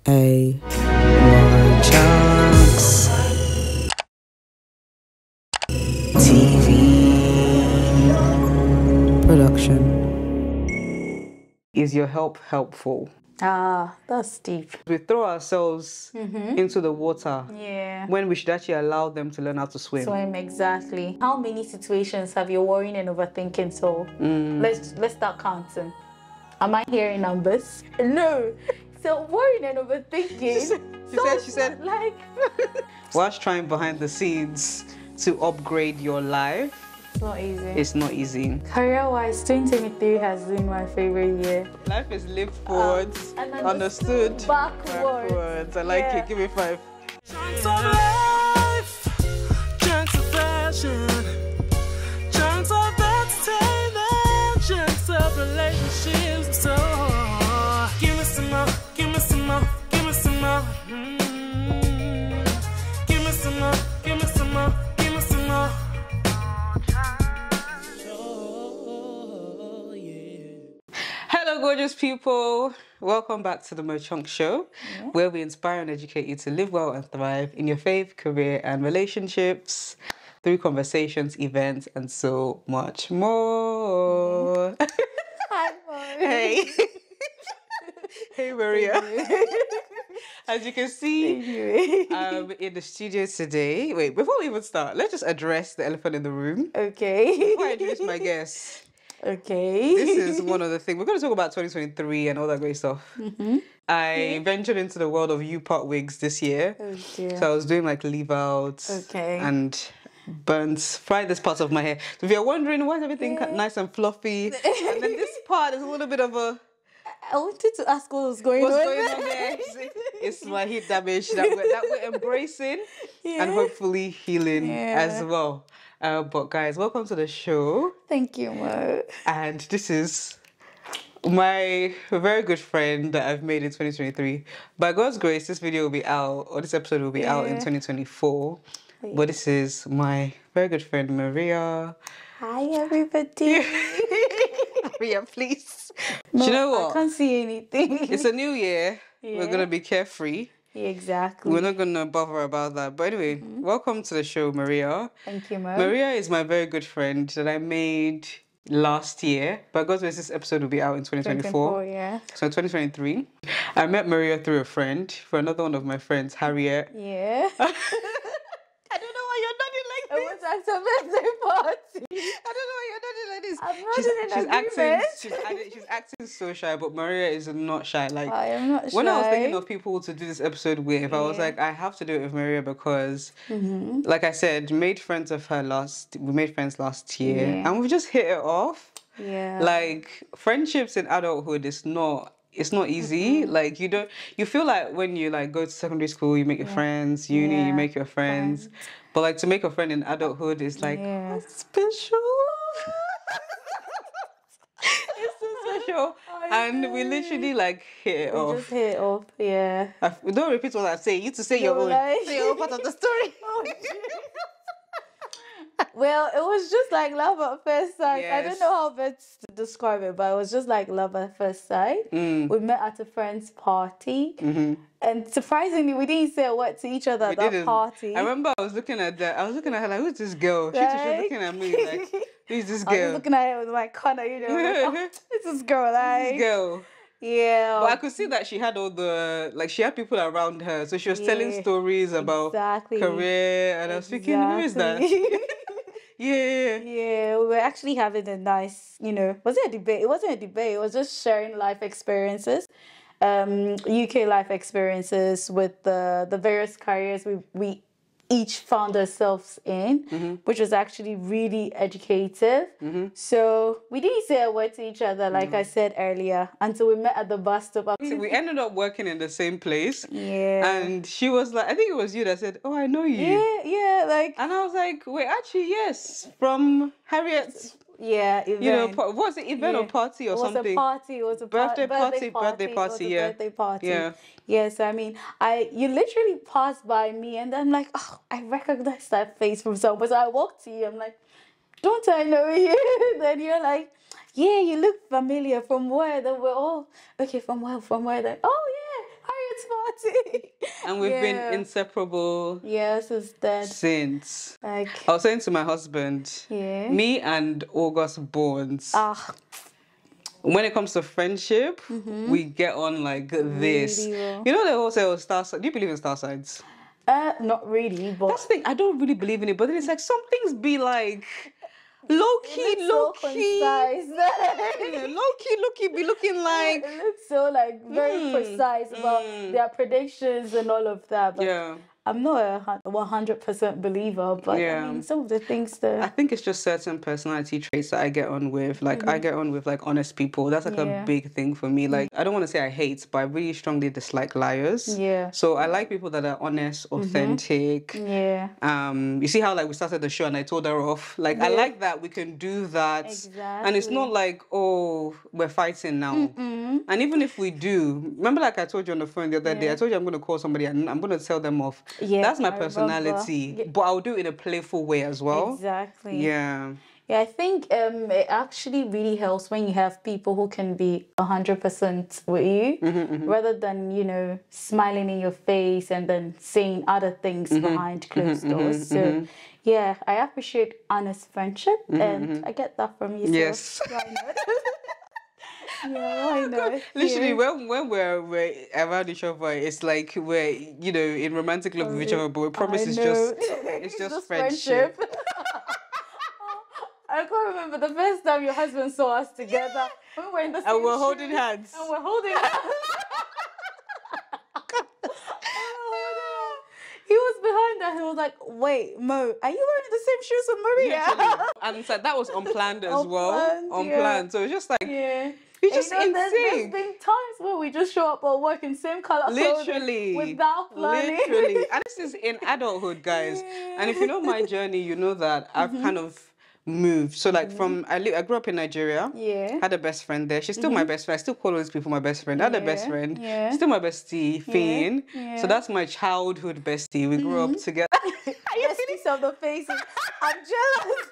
more chunks. TV production. Is your help helpful? Ah, that's deep. We throw ourselves into the water when we should actually allow them to learn how to swim. Swim, exactly. How many situations have you worrying and overthinking? So let's start counting. Am I hearing numbers? No. So worrying and overthinking. She said like whilst trying behind the scenes to upgrade your life. It's not easy. It's not easy. Career-wise, 2023 has been my favorite year. Life is lived forwards, and understood backwards. I like it. Give me 5. Chunks of life, chunks of passion, chunks of entertainment, chunks of relationships. So give me some more, give me some more, give me some more. Give me some more, give me some more, give me some more. Hello, gorgeous people. Welcome back to the Mo Chunk Show, where we inspire and educate you to live well and thrive in your faith, career, and relationships through conversations, events, and so much more. Hi, Mom. Hey. Hey, Maria. As you can see, I'm in the studio today. Wait, before we even start, let's just address the elephant in the room. Okay. Before I introduce my guest. Okay. This is one of the things. We're going to talk about 2023 and all that great stuff. I ventured into the world of U-part wigs this year. Oh dear. So I was doing like leave outs and fried this part of my hair. So if you're wondering why is everything nice and fluffy, and then this part is a little bit of a... I wanted to ask what was going on. What's going on there? It's my heat damage that we're embracing and hopefully healing as well. But guys, welcome to the show. Thank you, Mo. And this is my very good friend that I've made in 2023. By God's grace, this video will be out, or this episode will be out in 2024. But this is my very good friend, Maria. Hi, everybody. Maria, please. No, Do you know what? I can't see anything. It's a new year. We're going to be carefree. Exactly. We're not going to bother about that. But anyway, welcome to the show, Maria. Thank you, Mo. Maria is my very good friend that I made last year. By God's grace, this episode will be out in 2024. So 2023. I met Maria through a friend, for another one of my friends, Harriet. Yeah. I don't know why you're nodding like this. It was at a birthday party. I don't know why you're nodding like this. I'm not She's acting so shy, but Maria is not shy. Like, I am not shy. When I was thinking of people to do this episode with, I was like, I have to do it with Maria because, like I said, we made friends last year, and we've just hit it off. Yeah. Like, friendships in adulthood is not... It's not easy. Like you feel like when you like go to secondary school, you make your friends, uni, you make your friends. But like to make a friend in adulthood is like special. It's so special. And we literally like hit it off. Just hit it off, yeah. Don't repeat what I say. You to say your own. Say your own part of the story. Well, it was just like love at first sight. Yes. I don't know how best to describe it, but it was just like love at first sight. We met at a friend's party. And surprisingly, we didn't say a word to each other at that party. I remember I was looking at her like, who's this girl? She was looking at me like, who's this girl? I was looking at her with my corner, you know. Like, oh, this girl, like. This girl. Yeah. But I could see that she had all the, like, she had people around her. So she was telling stories about career. And I was thinking, who is that? Yeah, we were actually having a nice, you know, was it a debate? It wasn't a debate. It was just sharing life experiences, UK life experiences with the various careers we each found ourselves in, which was actually really educative. So we didn't say a word to each other, like I said earlier, until we met at the bus stop. So we ended up working in the same place. Yeah. And she was like, I think it was you that said, oh, I know you. Yeah, like... And I was like, wait, actually, yes, from Harriet's... event. You know, was it event or party or something? It was a party. It was a birthday party. It was a birthday party. Yeah. Yes, I mean, you literally passed by me, and I'm like, oh, I recognize that face from somewhere. So I walked to you. I'm like, don't I know you? Then you're like, yeah, you look familiar. From where? Then we're all okay. From where? Then oh yeah, Harriet's party. And we've been inseparable. Yes, it's dead. Since. Like, I was saying to my husband, me and August Bonds, when it comes to friendship, we get on like this. Really well. You know they all say, oh, star signs. Do you believe in star signs? Not really, but That's the thing. I don't really believe in it, but then it's like some things be like low key, low key, be looking like it looks so like very precise about their predictions and all of that. But I'm not a 100% believer, but I mean, some of the things that I think it's just certain personality traits that I get on with. Like I get on with like honest people. That's like a big thing for me. Like I don't want to say I hate, but I really strongly dislike liars. Yeah. So I like people that are honest, authentic. Yeah. You see how like we started the show and I told her off. Like I like that we can do that. Exactly. And it's not like, oh, we're fighting now. And even if we do, remember like I told you on the phone the other day, I told you I'm gonna call somebody and I'm gonna tell them off. Yeah, that's my personality, but I'll do it in a playful way as well. Exactly. Yeah. Yeah, I think it actually really helps when you have people who can be 100% with you, rather than, you know, smiling in your face and then saying other things behind closed doors. So, yeah, I appreciate honest friendship, and I get that from you. Yes. Why not? Yeah, why not? Literally, when we're around each other, it's like we're, you know, in romantic love with each other, but we promise it's just friendship. I can't remember the first time your husband saw us together. We were in the same and we're holding hands. And we're holding hands. He was behind us. He was like, "Wait, Mo, are you wearing the same shoes as Maria?" And so that was unplanned as well. Unplanned. So it's just like, it's just insane. There's been times where we just show up at work in same color literally without planning. Literally. And this is in adulthood, guys. And if you know my journey, you know that I've kind of moved. So like I grew up in Nigeria. Yeah. Had a best friend there. She's still my best friend. I still call all these people my best friend. I had a best friend. Yeah. Still my bestie, Finn. Yeah. So that's my childhood bestie. We grew up together. Are you feeling of the faces? I'm jealous.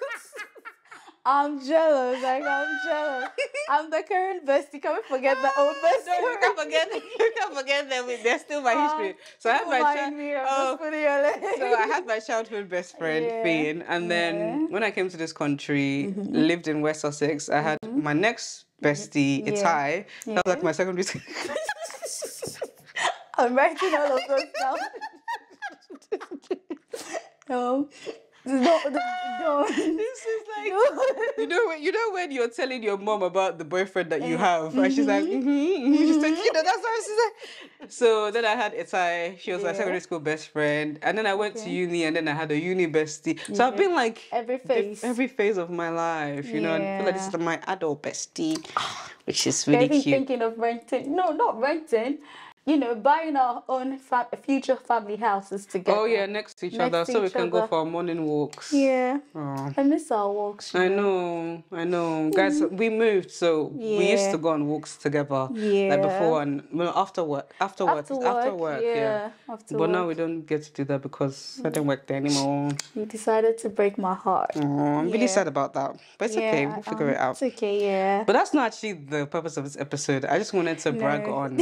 I'm jealous. Like, I'm jealous. I'm the current bestie. Can we forget the old bestie? No, you can't forget them. They're still my history. So I had I had my childhood best friend, Finn. And then when I came to this country, lived in West Sussex, I had my next bestie, Itai. That was like my secondary school. I'm writing all of those down. No. This is like you know when you're telling your mom about the boyfriend that you have, and she's like, she's like, you know, that's what she's like. So then I had Itai. She was my secondary school best friend, and then I went to uni, and then I had a uni bestie. So I've been like every phase of my life, you know. And I feel like this is my adult bestie, which is really cute. Thinking of renting? No, not renting. You know, buying our own future family houses together. Oh yeah, next to each other, so we can go for our morning walks. Yeah. Oh. I miss our walks. I know. Guys, we moved, so we used to go on walks together. Yeah. Like before and after work. Yeah. But now we don't get to do that because I don't work there anymore. You decided to break my heart. Oh, I'm really sad about that. But it's okay, we'll figure it out. It's okay, yeah. But that's not actually the purpose of this episode. I just wanted to brag on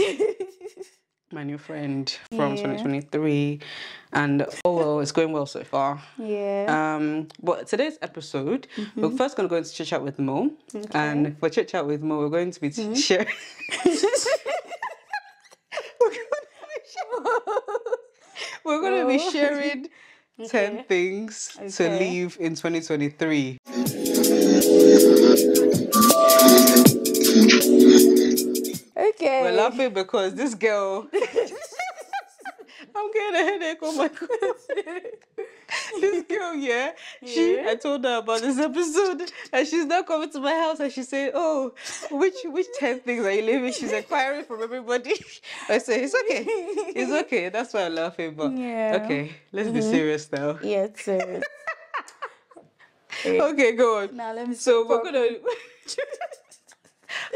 my new friend from 2023, and it's going well so far. Yeah. But today's episode, we're first going to go into Chit Chat with Mo, and for Chit Chat with Mo, we're going to be sharing. We're going to be sharing 10 things to leave in 2023. Okay. We're laughing because this girl... I'm getting a headache, oh my God. This girl, I told her about this episode, and she's now coming to my house and she's saying, oh, which 10 things are you leaving? She's inquiring from everybody. I say, it's okay. That's why I'm laughing, but okay, let's be serious now. Yeah, it's serious. Okay, go on. Now let me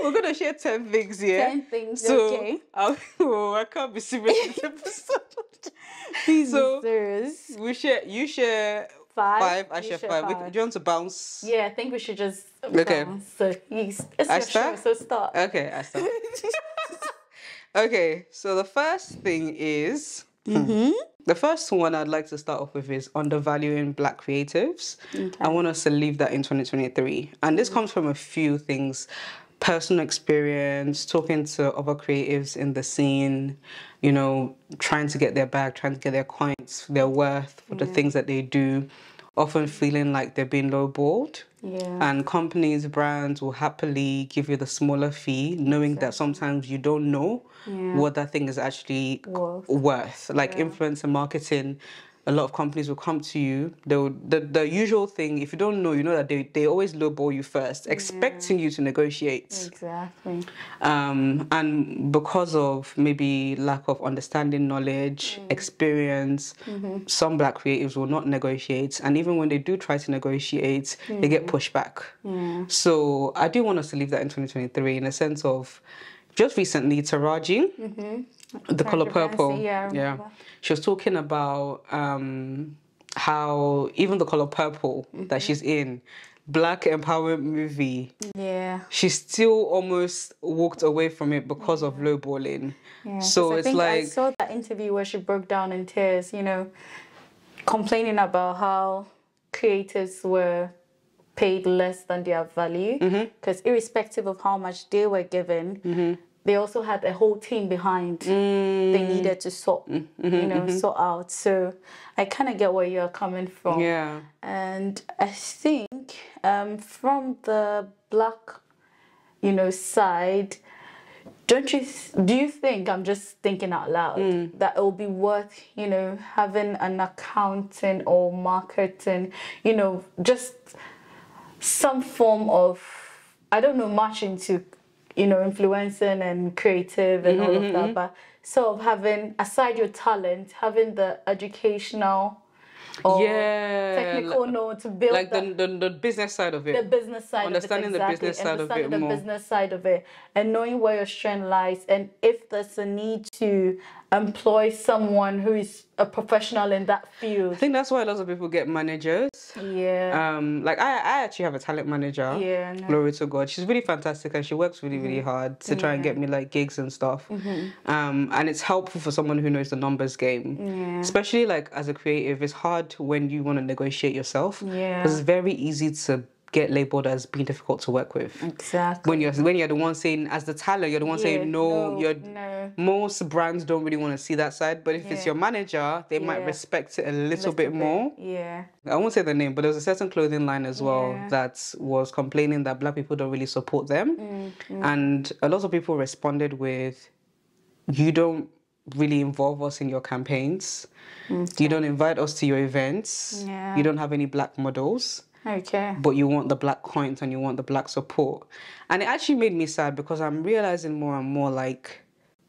we're gonna share 10 things here. 10 things, okay. I can't be serious in this episode. Please be serious. You share 5, I share 5. Do you want to bounce? Yeah, I think we should just bounce. So it's your show, so start. Okay, I start. Okay, so the first thing is the first one I'd like to start off with is undervaluing Black creatives. Okay. I want us to leave that in 2023. And this comes from a few things. Personal experience, talking to other creatives in the scene, you know, trying to get their bag, trying to get their coins, their worth for the things that they do, often feeling like they're being lowballed. Yeah. And companies, brands will happily give you the smaller fee, knowing that sometimes you don't know what that thing is actually worth. Like influencer marketing, a lot of companies will come to you. The usual thing, if you don't know, you know that they always lowball you first, expecting you to negotiate. Exactly. And because of maybe lack of understanding, knowledge, experience, some Black creatives will not negotiate. And even when they do try to negotiate, they get pushed back. So I do want us to leave that in 2023 in a sense of just recently, Taraji, the color purple. Yeah. She was talking about how even the color purple that she's in, Black empowerment movie. Yeah. She still almost walked away from it because of lowballing. Yeah. So I it's think like I saw that interview where she broke down in tears, you know, complaining about how creators were paid less than their value. Because irrespective of how much they were given, they also had a whole team behind they needed to sort out. So I kind of get where you're coming from. Yeah. And I think from the Black, side, do you think, I'm just thinking out loud, that it will be worth, having an accounting or marketing, just some form of, I don't know much into influencing and creative and all of that, but sort of having, aside your talent, having the educational or technical know to build like the business side of it. The business side understanding of it, exactly. the business side of it the more. business side of it, and knowing where your strength lies, and if there's a need to employ someone who is a professional in that field. I think that's why a lot of people get managers. Yeah. Like I actually have a talent manager. Yeah. Glory to God. She's really fantastic and she works really, really hard to try and get me like gigs and stuff. And it's helpful for someone who knows the numbers game. Yeah. Especially like as a creative, it's hard when you want to negotiate yourself. Yeah. Because it's very easy to get labeled as being difficult to work with. Exactly. When you're the one saying, as the talent, you're the one saying no. Most brands don't really want to see that side, but if it's your manager, they might respect it a little bit more. Yeah. I won't say the name, but there was a certain clothing line as well that was complaining that Black people don't really support them. And a lot of people responded with, you don't really involve us in your campaigns. You don't invite us to your events. You don't have any Black models. Okay. But you want the Black coins and you want the Black support. And it actually made me sad because I'm realizing more and more like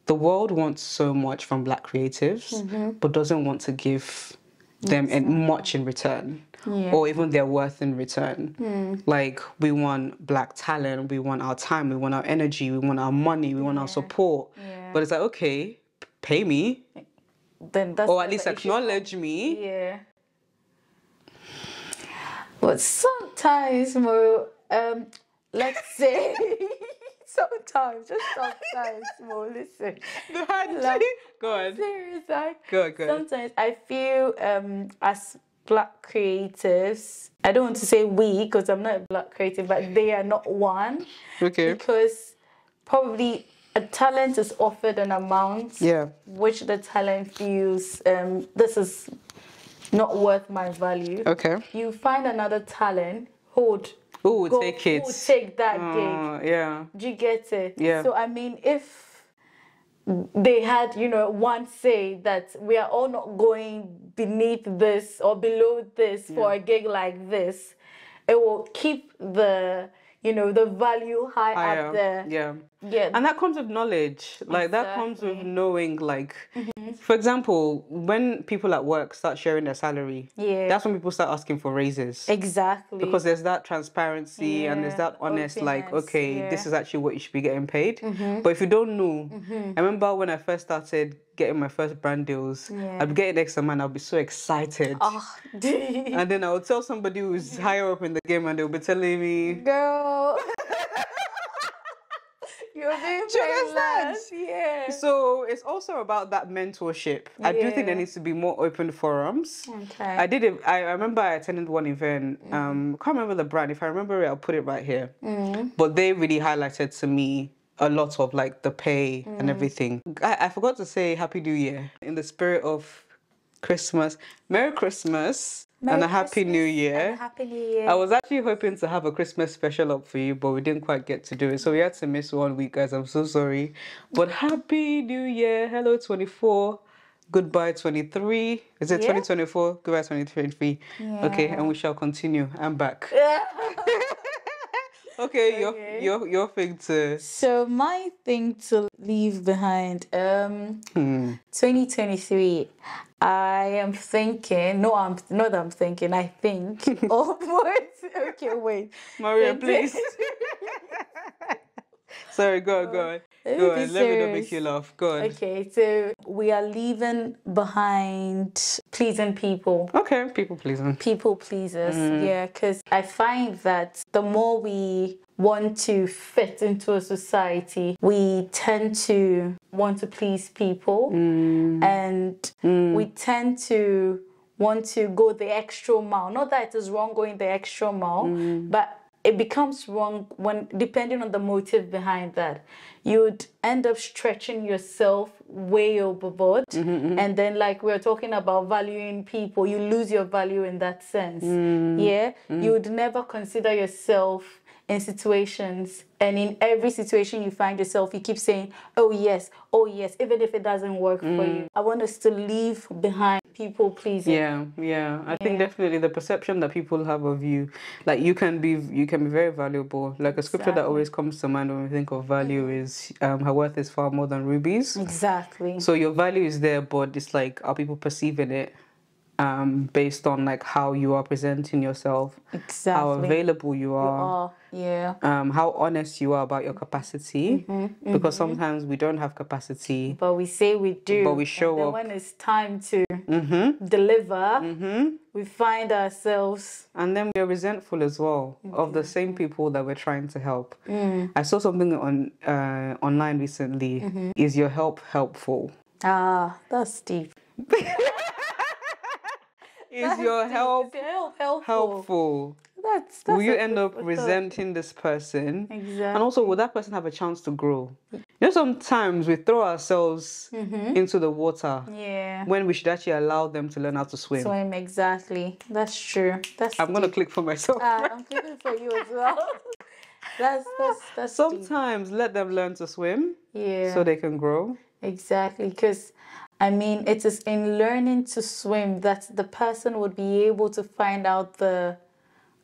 the world wants so much from Black creatives, but doesn't want to give them much in return or even their worth in return. Like we want Black talent, we want our time, we want our energy, we want our money, we want our support. But it's like, okay, pay me. Then that's or at least acknowledge me. Yeah. But sometimes, Mo, let's say, sometimes, Mo, listen. Go on. Serious, like, Go. Sometimes I feel as Black creatives, I don't want to say we, because I'm not a Black creative, but they are not one. Okay. Because probably a talent is offered an amount which the talent feels this is not worth my value. Okay. You find another talent who would take it. Who would take that gig. Yeah. Do you get it? Yeah. So I mean, if they had, one say that we are all not going beneath this or below this for a gig like this, it will keep the the value high up there. Yeah. And that comes with knowledge. Like that comes with knowing, like, for example, when people at work start sharing their salary, that's when people start asking for raises. Exactly. Because there's that transparency and there's that honest, like, okay, this is actually what you should be getting paid. But if you don't know, I remember when I first started getting my first brand deals, I'd be getting X amount, I'll be so excited. And then I would tell somebody who's higher up in the game and they'll be telling me, girl, you You're being Do you understand? painless. Yeah. So it's also about that mentorship. I do think there needs to be more open forums. Okay. I did it. I remember I attended one event. I can't remember the brand. If I remember it, I'll put it right here. But they really highlighted to me a lot of like the pay and everything. I forgot to say Happy New Year in the spirit of Christmas. Merry Christmas. And a Happy New Year. And a Happy New Year. I was actually hoping to have a Christmas special up for you, but we didn't quite get to do it. So we had to miss 1 week, guys. I'm so sorry. But Happy New Year. Hello, 24. Goodbye, 23. Is it 2024? Goodbye, 2023. Yeah. Okay, and we shall continue. I'm back. Okay, your thing to... So my thing to leave behind, 2023, I am thinking, I think, oh, what? Okay, wait. Maria, please. Sorry, go on. Go on. Let me not make you laugh. Go on. Okay, so we are leaving behind pleasing people. Okay, people pleasing. People pleasers, yeah, because I find that the more we want to fit into a society, we tend to want to please people, and we tend to want to go the extra mile. Not that it is wrong going the extra mile, but it becomes wrong when, depending on the motive behind that, you'd end up stretching yourself way overboard. And then, like we were talking about valuing people, you lose your value in that sense. Yeah, you would never consider yourself in situations, and in every situation you find yourself, you keep saying, oh yes, even if it doesn't work for you. I want us to leave behind people pleasing. Yeah. I think definitely the perception that people have of you, like you can be very valuable. Like a scripture that always comes to mind when we think of value is, her worth is far more than rubies. Exactly. So your value is there, but it's like, are people perceiving it? Based on like how you are presenting yourself, how available you are, how honest you are about your capacity, because sometimes we don't have capacity, but we say we do, but we show and then up when it's time to deliver, we find ourselves, and then we're resentful as well of the same people that we're trying to help. I saw something on online recently. Is your help helpful? That's deep. Is your help helpful? That's will you end up resenting this person? Exactly. And also, will that person have a chance to grow? You know, sometimes we throw ourselves into the water when we should actually allow them to learn how to swim. Swim, exactly. That's true. I'm going to click for myself. I'm clicking for you as well. That's sometimes let them learn to swim so they can grow. Exactly, because I mean, it is in learning to swim that the person would be able to find out the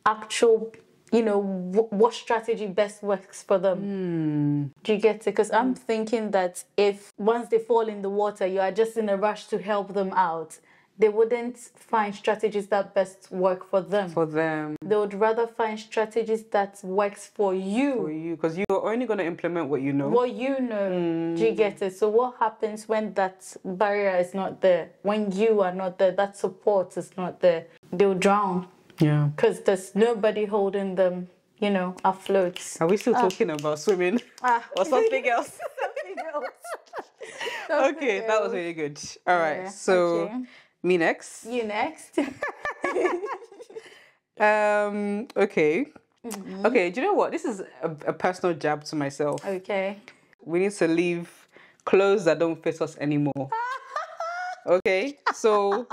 actual, what strategy best works for them. Do you get it? Because I'm thinking that if once they fall in the water, you are just in a rush to help them out, they wouldn't find strategies that best work for them. They would rather find strategies that works for you. Because you're only going to implement what you know. Do you get it? So what happens when that barrier is not there? When you are not there, that support is not there. They'll drown. Yeah. Because there's nobody holding them, afloat. Are we still talking about swimming? Or something else? Okay, that was really good. All right, so... Okay. Me next? You next. Okay. Okay, do you know what? This is a personal jab to myself. Okay. We need to leave clothes that don't fit us anymore. Okay? So,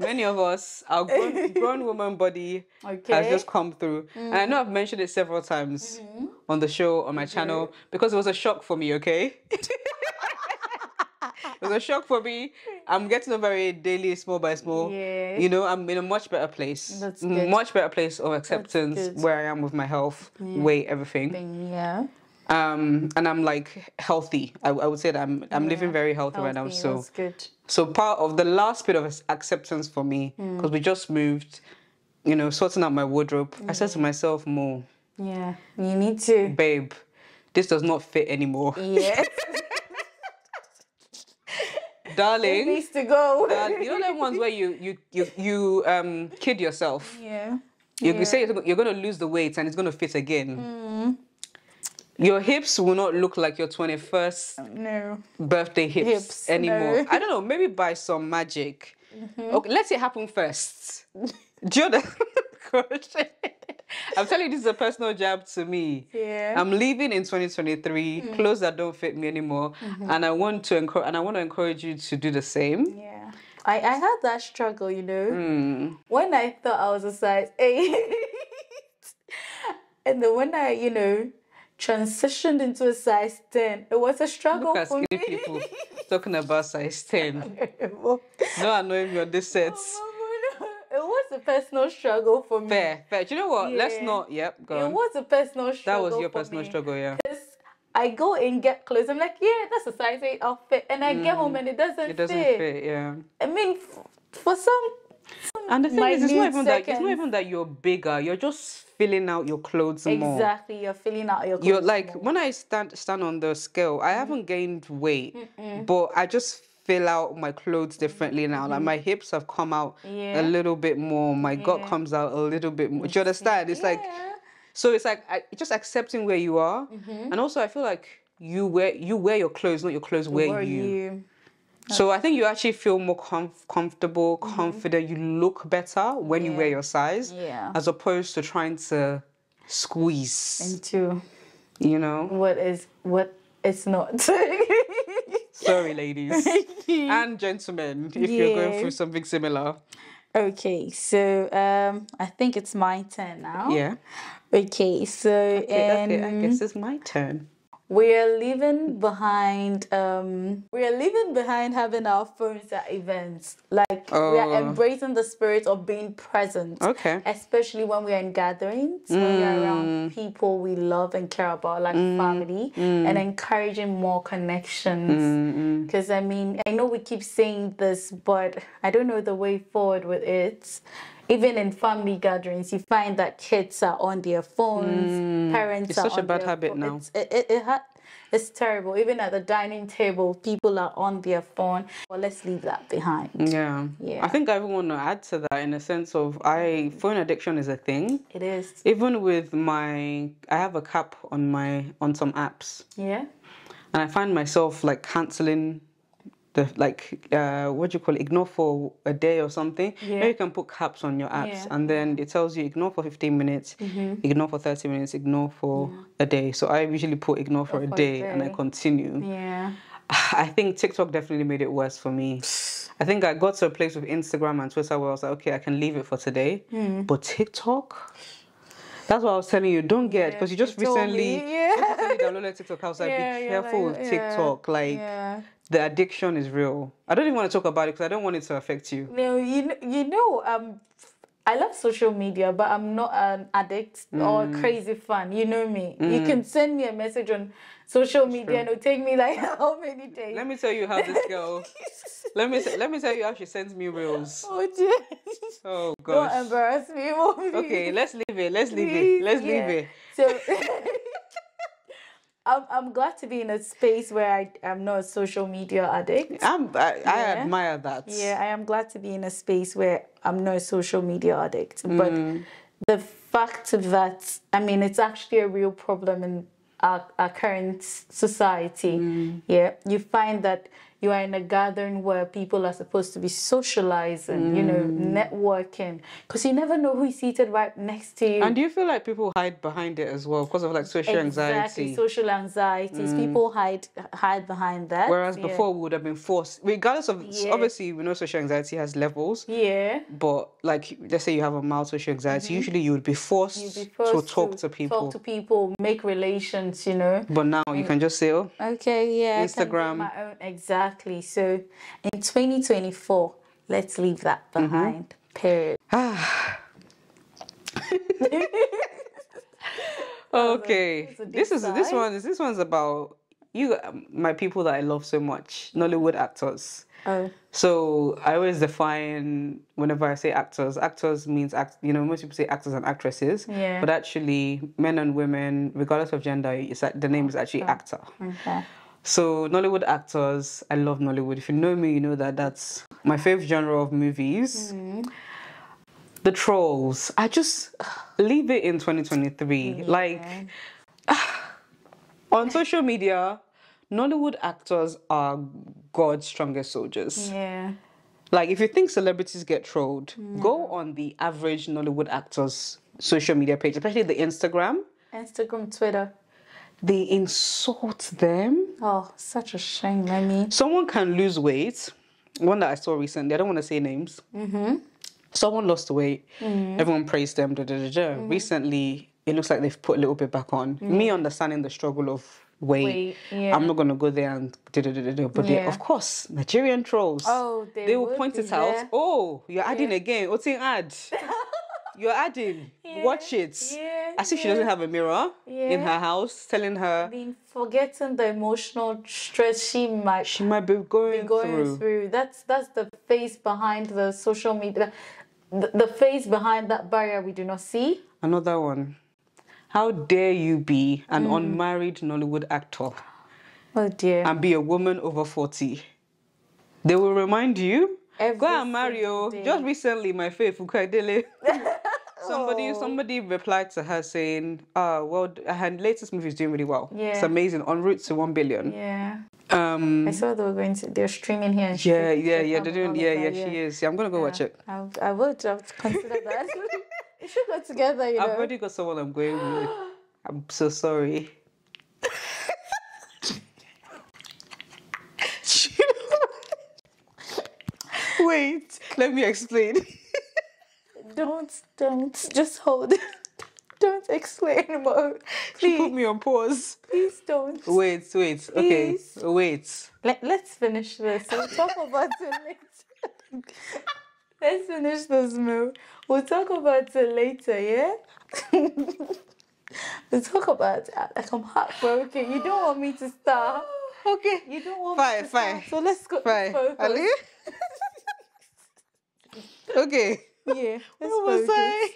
many of us, our grown woman body has just come through. And I know I've mentioned it several times on the show, on my channel, because it was a shock for me, okay? It was a shock for me. I'm getting over it daily, small by small. Yeah. I'm in a much better place. That's good. Much better place of acceptance where I am with my health, weight, everything. Yeah. And I'm like healthy. I would say that I'm living very healthy right now. So that's good. So part of the last bit of acceptance for me, because we just moved, sorting out my wardrobe. I said to myself, Mo. Yeah. You need to. Babe, this does not fit anymore. Yes. Darling, it needs to go. You know them ones where you kid yourself. Yeah. You say you're going to lose the weight and it's going to fit again. Your hips will not look like your 21st birthday hips anymore. No. I don't know, maybe by some magic. Okay, let it happen first. Do you know that? I'm telling you, this is a personal jab to me. Yeah. I'm leaving in 2023, clothes that don't fit me anymore, and I want to encourage you to do the same. Yeah. I had that struggle, you know. When I thought I was a size 8, and then when I, you know, transitioned into a size 10, it was a struggle Look at for me. skinny people talking about size 10. No annoying me on this set. It was a personal struggle for me. Fair. Do you know what? Let's not. Yep, go on. It was a personal struggle. That was your personal struggle, yeah. I go and get clothes. I'm like, yeah, that's a size 8 outfit. And I get home and it doesn't fit. It doesn't fit, yeah. I mean, for some and the thing is, it's not even that you're bigger. You're just filling out your clothes more. Exactly, you're filling out your clothes. You're like, when I stand on the scale, I haven't gained weight, but I just fill out my clothes differently now. Like my hips have come out a little bit more. My gut comes out a little bit more. Do you understand? It's like, so it's like just accepting where you are, and also I feel like you wear your clothes, not your clothes wear you. So I think you actually feel more comfortable, confident. You look better when you wear your size, as opposed to trying to squeeze into, you know, what it's not. Sorry, ladies and gentlemen, if you're going through something similar. Okay, so I think it's my turn now. Yeah. Okay, so okay, I guess it's my turn. We are leaving behind having our phones at events. Like we are embracing the spirit of being present. Okay. Especially when we are in gatherings, when we are around people we love and care about, like family, and encouraging more connections. Because I mean, I know we keep saying this, but I don't know the way forward with it. Even in family gatherings, you find that kids are on their phones, parents it's are such on a bad their habit now. It's terrible. Even at the dining table, people are on their phone. Well, let's leave that behind. Yeah. I think I even want to add to that in a sense of phone addiction is a thing. It is. Even with I have a cap on some apps. Yeah. And I find myself like cancelling what do you call it, ignore for a day or something. Maybe you can put caps on your apps and then it tells you ignore for 15 minutes, ignore for 30 minutes, ignore for a day. So I usually put ignore for a day and I continue. Yeah. I think TikTok definitely made it worse for me. I think I got to a place with Instagram and Twitter where I was like, okay, I can leave it for today. But TikTok, that's what I was telling you, don't get, because you just recently downloaded TikTok. I was like, be careful with TikTok. The addiction is real. I don't even want to talk about it because I don't want it to affect you. No, you know, I love social media, but I'm not an addict or a crazy fan. You know me. You can send me a message on social media and it'll take me like how many days? Let me tell you how this girl. let me tell you how she sends me reels. Oh dear. Oh gosh. Don't embarrass me, mommy. Okay, let's leave it. Let's leave it. So I'm glad to be in a space where I'm not a social media addict. I admire that. Yeah, I am glad to be in a space where I'm not a social media addict. But the fact that, I mean, it's actually a real problem in our current society. Yeah, you find that you are in a gathering where people are supposed to be socializing, you know, networking, because you never know who is seated right next to you. And do you feel like people hide behind it as well because of like social anxiety? Exactly, social anxieties. People hide behind that. Whereas before we would have been forced, regardless of, obviously we know social anxiety has levels. Yeah. But like, let's say you have a mild social anxiety, usually you would be forced to talk to people. Talk to people, make relations, you know. But now you can just say, oh, okay, yeah, Instagram. I can do my own. Exactly. So in 2024, let's leave that behind. Period. Okay. This one's about you, my people that I love so much, Nollywood actors. Oh. So I always define, whenever I say actors means most people say actors and actresses. Yeah. But actually, men and women, regardless of gender, the name is actually actor. Okay. So Nollywood actors, I love Nollywood. If you know me, you know that that's my favorite genre of movies. The Trolls. I just leave it in 2023. Like, On social media, Nollywood actors are God's strongest soldiers. Yeah. Like, if you think celebrities get trolled, go on the average Nollywood actor's social media page, especially the Instagram. Instagram, Twitter. They insult them. Oh, such a shame. I mean, Someone can lose weight. One that I saw recently, I don't want to say names. Someone lost weight. Everyone praised them. Recently, it looks like they've put a little bit back on. Me understanding the struggle of weight. I'm not going to go there and but they, of course, Nigerian trolls. Oh, they will point it out. there. Oh, you're adding again. What's in ad? You're adding. Watch it. As if she doesn't have a mirror in her house telling her. Being forgetting the emotional stress she might be going through. That's the face behind the social media. The face behind that barrier we do not see. Another one. How dare you be an unmarried Nollywood actor? Oh dear. And be a woman over 40. They will remind you. Go and marry. Just recently, my faith, Ukaidele. Somebody replied to her saying, well, her latest movie is doing really well. Yeah. It's amazing. En route to 1 billion. Yeah. I saw they're streaming here. They're doing, she is. Yeah, I'm going to go watch it. I would consider that. We should go together, you know. I've already got someone I'm going with. I'm so sorry. Wait, let me explain. Don't. Just hold. Don't explain more. Please. She put me on pause. Please don't. Wait. Please. Okay, wait. Let's finish this. We'll talk about it later. Let's finish this, Mo. We'll talk about it later, yeah? We'll talk about it. Like, I'm heartbroken. You don't want me to start. Okay. You don't want me to start. So let's go. Fine. Ali? Okay. Yeah. What was I?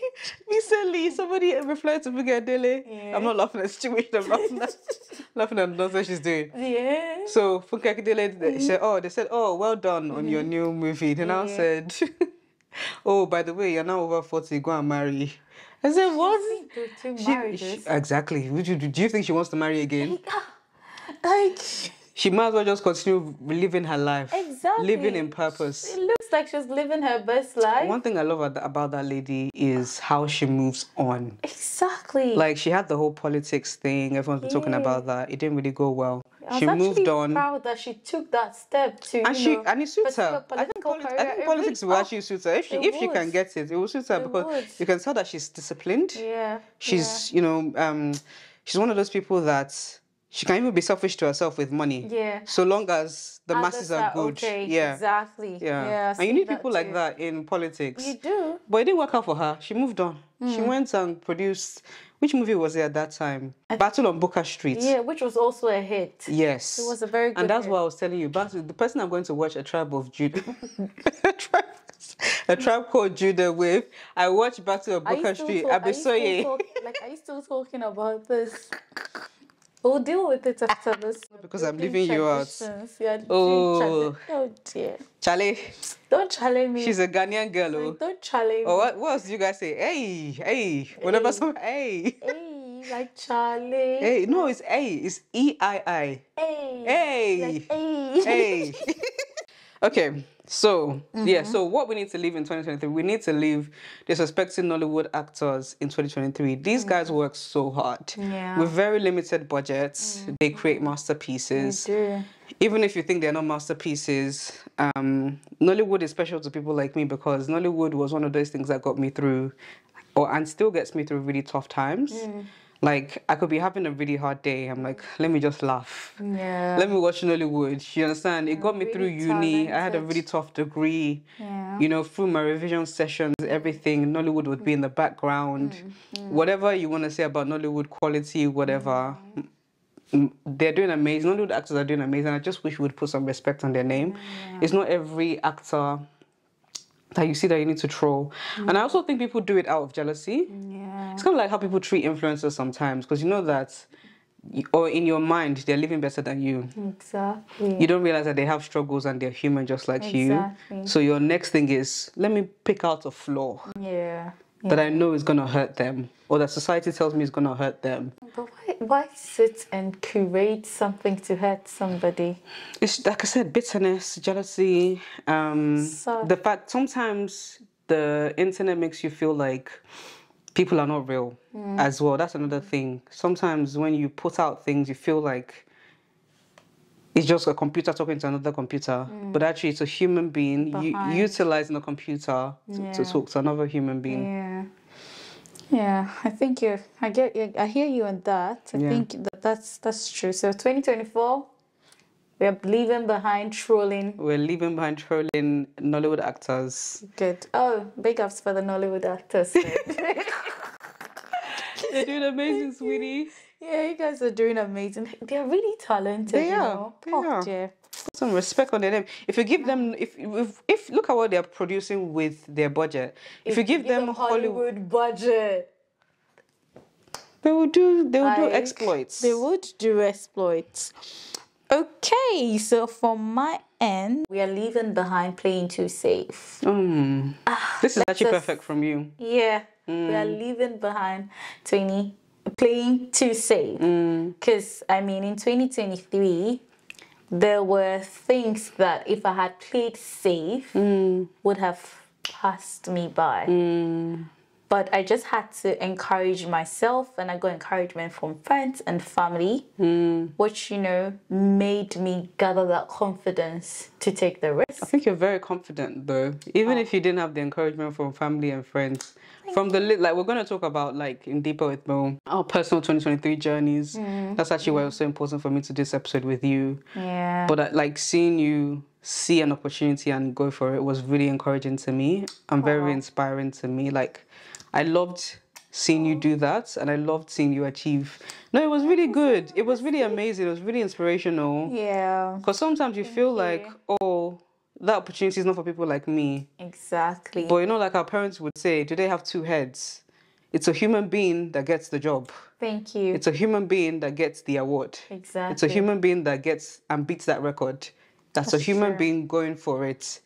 Recently, somebody replied to Fugadele. Yeah. I'm not laughing at the situation. I'm laughing at the nonsense she's doing. Yeah. So Fugadele, they said, well done on your new movie. Then I said, oh, by the way, you're now over 40. Go and marry. I said, what? Exactly. Do you think she wants to marry again? Like, she might as well just continue living her life. Exactly. Living in purpose. It looks like she's living her best life. One thing I love about that lady is how she moves on. Exactly. Like, she had the whole politics thing. Everyone's been talking about that. It didn't really go well. She moved on. Proud that she took that step to, and it suits her. I think politics will actually suit her. If she can get it, it will suit her because you can tell that she's disciplined. Yeah. She's, she's one of those people that she can even be selfish to herself with money. Yeah. So long as the masses are good. Okay. Yeah. Exactly. Yeah. And you need people like that in politics. You do. But it didn't work out for her. She moved on. She went and produced. Which movie was it at that time? Battle on Booker Street. Yeah, which was also a hit. Yes. It was a very good And that's hit. what I was telling you. The person I'm going to watch A Tribe of Judah. A Tribe Called Judah with. I watched Battle on Booker Street. Are you still talking about this? We'll deal with it after this. Because I'm leaving you out. Oh dear. Chale. Don't chale me. She's a Ghanaian girl. Like, don't chale me. Oh, what else do you guys say? Hey. Whenever someone, hey. Hey, like Charlie. Hey, no, it's A. It's EII. Hey. Like, hey. Okay. So, so what we need to leave in 2023, we need to leave disrespecting Nollywood actors in 2023. These guys work so hard. Yeah. With very limited budgets, they create masterpieces. They do. Even if you think they're not masterpieces, Nollywood is special to people like me because Nollywood was one of those things that got me through, and still gets me through really tough times. Like, I could be having a really hard day. I'm like, let me just laugh. Yeah. Let me watch Nollywood. You understand? It got me through uni. I had a really tough degree. Yeah. Through my revision sessions, everything, Nollywood would be in the background. Whatever you want to say about Nollywood quality, whatever, they're doing amazing. Nollywood actors are doing amazing. I just wish we would put some respect on their name. Yeah. It's not every actor that you see that you need to troll. And I also think people do it out of jealousy. Yeah. It's kind of like how people treat influencers sometimes, because you know that, or in your mind, they're living better than you. Exactly. You don't realize that they have struggles and they're human just like you. So your next thing is, let me pick out a flaw that I know is going to hurt them, or that society tells me is going to hurt them. But Why sit and curate something to hurt somebody? It's like I said, bitterness, jealousy. The fact sometimes the internet makes you feel like people are not real as well. That's another thing. Sometimes when you put out things, you feel like it's just a computer talking to another computer, but actually it's a human being utilizing a computer to talk to another human being. Yeah, I think I hear you on that. I think that's true. So 2024, we're leaving behind trolling. We're leaving behind trolling Nollywood actors. Good. Oh, big ups for the Nollywood actors. They're doing amazing, sweetie. Yeah, you guys are doing amazing. They're really talented. They are. Dear. Put some respect on their name. If you give them, if look at what they're producing with their budget. If you give them Hollywood budget, they will do exploits. They would do exploits. Okay, so from my end, we are leaving behind playing too safe. This is actually perfect from you. Yeah, we are leaving behind playing too safe. Because, I mean, in 2023, there were things that if I had played safe would have passed me by. But I just had to encourage myself, and I got encouragement from friends and family, which, made me gather that confidence to take the risk. I think you're very confident, though. Even if you didn't have the encouragement from family and friends. From the we're going to talk about in Deeper with Mo, our personal 2023 journeys. That's actually why it was so important for me to do this episode with you. Yeah. But seeing you see an opportunity and go for it was really encouraging to me and very inspiring to me. I loved seeing you do that, and I loved seeing you achieve. No, it was really good. It was really amazing. It was really inspirational. Yeah. Because sometimes you feel like, oh, that opportunity is not for people like me. Exactly. But like our parents would say, do they have two heads? It's a human being that gets the job. Thank you. It's a human being that gets the award. Exactly. It's a human being that gets and beats that record. That's a human being going for it.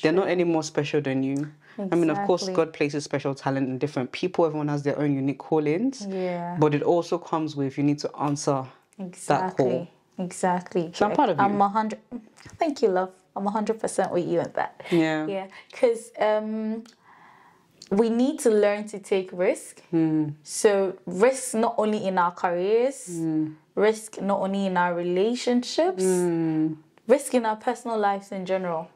They're not any more special than you. Exactly. I mean, of course, God places special talent in different people. Everyone has their own unique callings. Yeah. But it also comes with you need to answer that call. Exactly. So I'm proud of you. I'm 100. Thank you, love. I'm 100% with you on that. Yeah. Yeah. Because we need to learn to take risk. So risk not only in our careers, risk not only in our relationships, risk in our personal lives in general.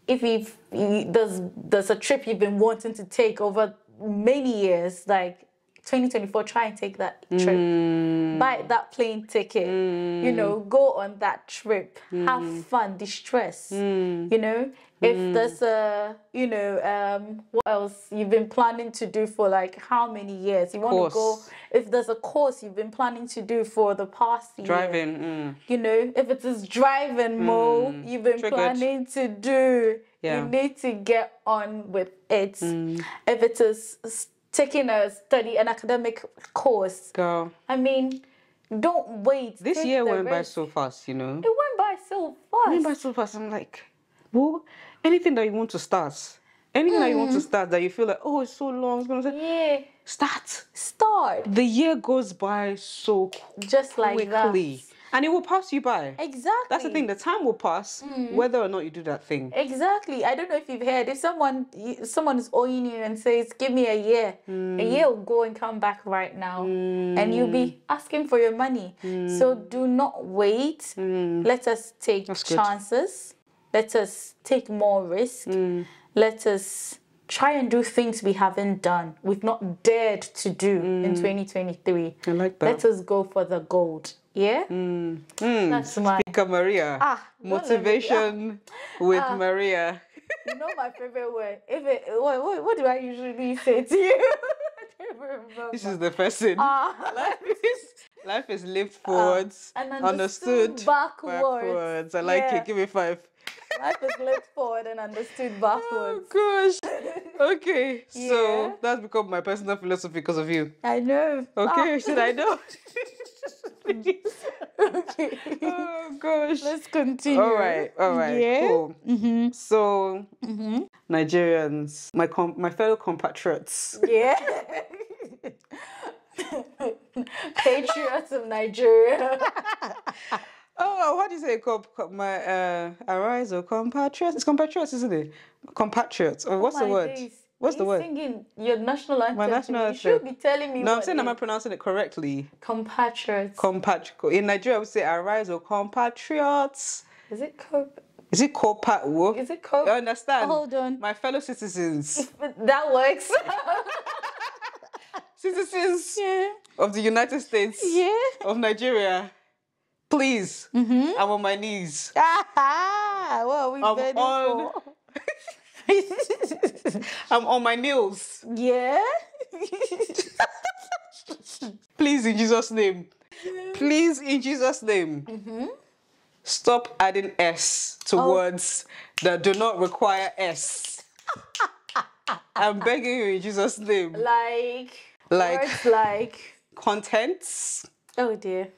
If there's a trip you've been wanting to take over many years, 2024, try and take that trip. Buy that plane ticket. Go on that trip. Have fun, distress. If there's what else you've been planning to do for how many years? You want to go. If there's a course you've been planning to do for the past year. Driving. If it is driving, Mo, you've been planning to do. Yeah. You need to get on with it. If it is taking an academic course. Girl. I mean, don't wait. This year went by so fast, It went by so fast. I'm like, well, anything that you want to start, that you feel like, oh, it's so long, it's going to say, start. The year goes by so just quickly. Like that. And it will pass you by. Exactly. That's the thing. The time will pass, whether or not you do that thing. Exactly. I don't know if you've heard. If someone is owing you and says, "Give me a year," a year will go and come back right now, and you'll be asking for your money. So do not wait. Let us take chances. Let us take more risk. Let us try and do things we haven't done. We've not dared to do in 2023. I like that. Let us go for the gold. Yeah? That's my... Speaker Maria. Motivation with Maria. You know my favorite word. What do I usually say to you? I don't remember. This is the person. Life is lived forwards and understood backwards. I like it. Give me 5. Life is lived forward and understood backwards. Oh gosh. Okay. So that's become my personal philosophy because of you. I know. Okay, should I know? Okay. Oh gosh. Let's continue. All right. Yeah. Cool. So Nigerians, my fellow compatriots. Yeah. Patriots of Nigeria. Oh, what do you say? My arise or compatriots? It's compatriots, isn't it? Compatriots. Or what's the word? Days. What's the word? Singing your national anthem. My national anthem. You should be telling me. No, I'm what saying, it am I is. pronouncing it correctly? Compatriots. In Nigeria, I would say arise or compatriots. Is it Is it co-pat? Is it co? You understand? Hold on. My fellow citizens. That works. Citizens of the United States of Nigeria. Please. I'm on my knees. What are we begging for? I'm on my knees. Yeah. Please, in Jesus' name. Please, in Jesus' name. Stop adding S to words that do not require S. I'm begging you in Jesus' name. Like words like contents. Oh dear.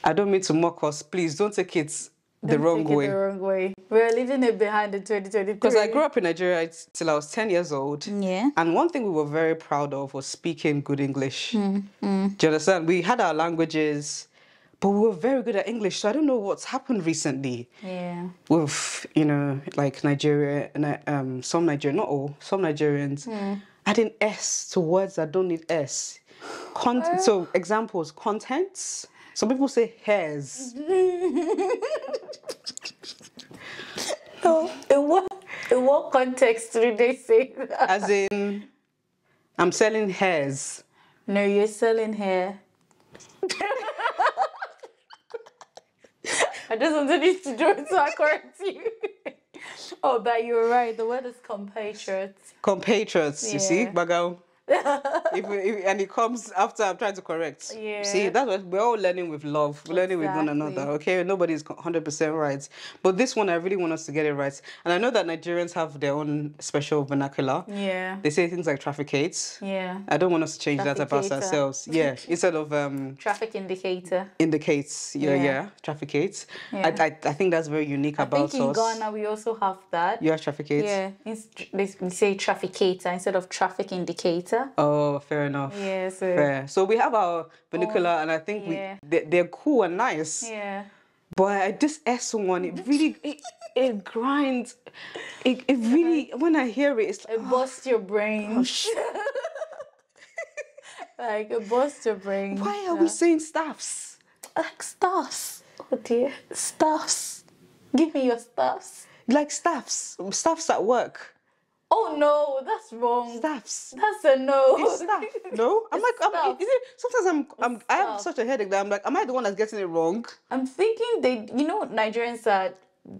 I don't mean to mock us. Please don't take it the wrong way. The wrong way. We're leaving it behind in 2023. Because I grew up in Nigeria till I was 10 years old. Yeah. And one thing we were very proud of was speaking good English. Do you understand? We had our languages, but we were very good at English. So I don't know what's happened recently. Yeah. With, like Nigeria, and some Nigerians, not all, some Nigerians, adding S to words that don't need S. So examples, contents. Some people say hairs. In what context do they say that? As in, I'm selling hairs. No, you're selling hair. I just wanted you to do it so I correct you. Oh, but you were right. The word is compatriots. Compatriots, you see, Bagao. And it comes after I'm trying to correct. Yeah. See, that's what we're all learning with love. We're learning with one another, okay? Nobody's 100% right. But this one, I really want us to get it right. And I know that Nigerians have their own special vernacular. Yeah. They say things like trafficate. Yeah. I don't want us to change that about ourselves. Yeah. Instead of... traffic indicator. Indicates. Yeah. Trafficate. Yeah. I think that's very unique about us. I think in Ghana, we also have that. You have trafficate? Yeah. We say trafficator instead of traffic indicator. Oh, fair enough. Yeah, fair. So we have our vernacular, and I think they're cool and nice. Yeah. But this S one, it really it grinds. It really, when I hear it, it's like, it busts your brain. Like it busts your brain. Why are we saying staffs? Like staffs. Oh dear, staffs. Give me your staffs. Like staffs at work. Oh no, that's wrong. Staffs. That's a no. It's staff. No, is it? Sometimes I have such a headache that I'm like, am I the one that's getting it wrong? I'm thinking Nigerians are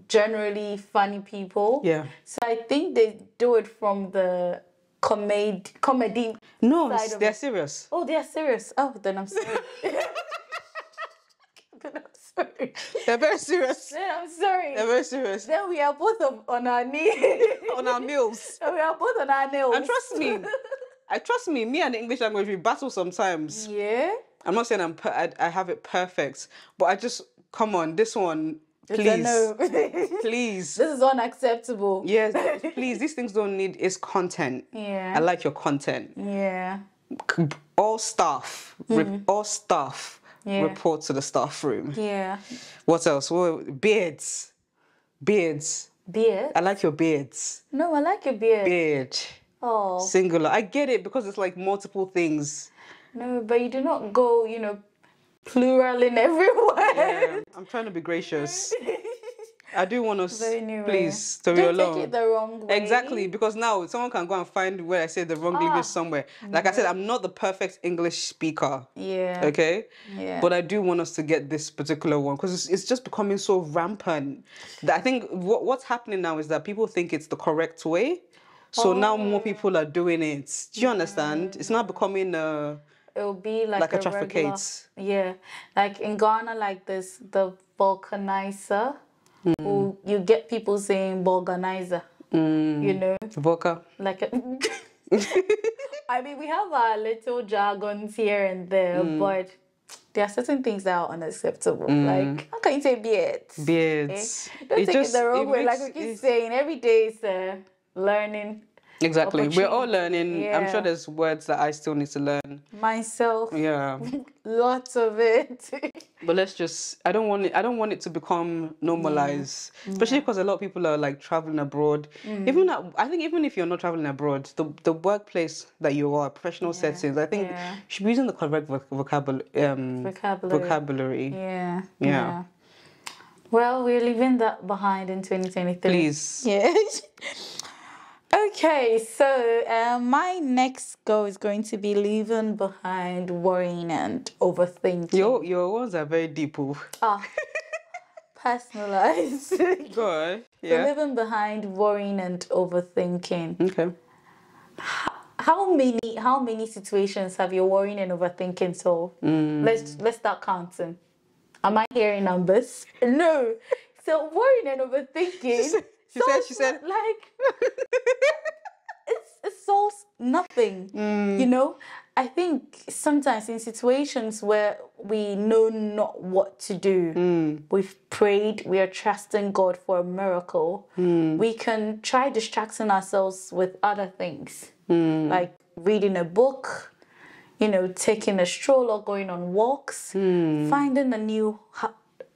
generally funny people. Yeah. So I think they do it from the comedy. No, they're serious. Oh, they're serious. Oh, then I'm sorry. Then I'm sorry. They're very serious. Then I'm sorry. They're very serious. Then we are both on our knees. On our nails. We are both on our nails. And trust me, me and the English language, we battle sometimes. Yeah. I'm not saying I have it perfect, but I just, come on, this one, please. It's a no. Please. This is unacceptable. Yes, please, these things don't need, it's content. Yeah. I like your content. Yeah. All staff, report to the staff room. Yeah. What else? Beards. Beard? I like your beards. No, I like your beard. Beard. Oh. Singular. I get it because it's like multiple things. No, but you do not go, plural in everywhere. Yeah, I'm trying to be gracious. I do want to, please, to don't take it the wrong way. Exactly, because now someone can go and find where I say the wrong English somewhere. Like I said, I'm not the perfect English speaker. Yeah. Okay? Yeah. But I do want us to get this particular one because it's just becoming so rampant. That I think what's happening now is that people think it's the correct way. So now more people are doing it. Do you understand? It's not becoming it'll be like a trafficate. Yeah. Like in Ghana, like this, the vulcanizer. Who you get people saying vulcanizer. Voca. Like I mean, we have our little jargons here and there, but there are certain things that are unacceptable. Like, how can you say beards? Beards. Don't take it the wrong way. Like we keep saying, every day is learning. Exactly. We're all learning. Yeah. I'm sure there's words that I still need to learn. Myself. Yeah. Lots of it. But let's just, I don't want it to become normalized, especially because a lot of people are like traveling abroad. I think even if you're not traveling abroad, the workplace that you are, professional settings, I think you should be using the correct vocabulary. Yeah. Well, we're leaving that behind in 2023. Please. Yeah. Okay, so my next goal is going to be leaving behind worrying and overthinking. Your words are very deep. Personalized. Good. So leaving behind worrying and overthinking. Okay. How many situations have you worrying and overthinking solved? Let's start counting. Am I hearing numbers? No. So worrying and overthinking. She said like it solves nothing. You know? I think sometimes in situations where we know not what to do, we've prayed, we are trusting God for a miracle, we can try distracting ourselves with other things, like reading a book, taking a stroll or going on walks, finding a new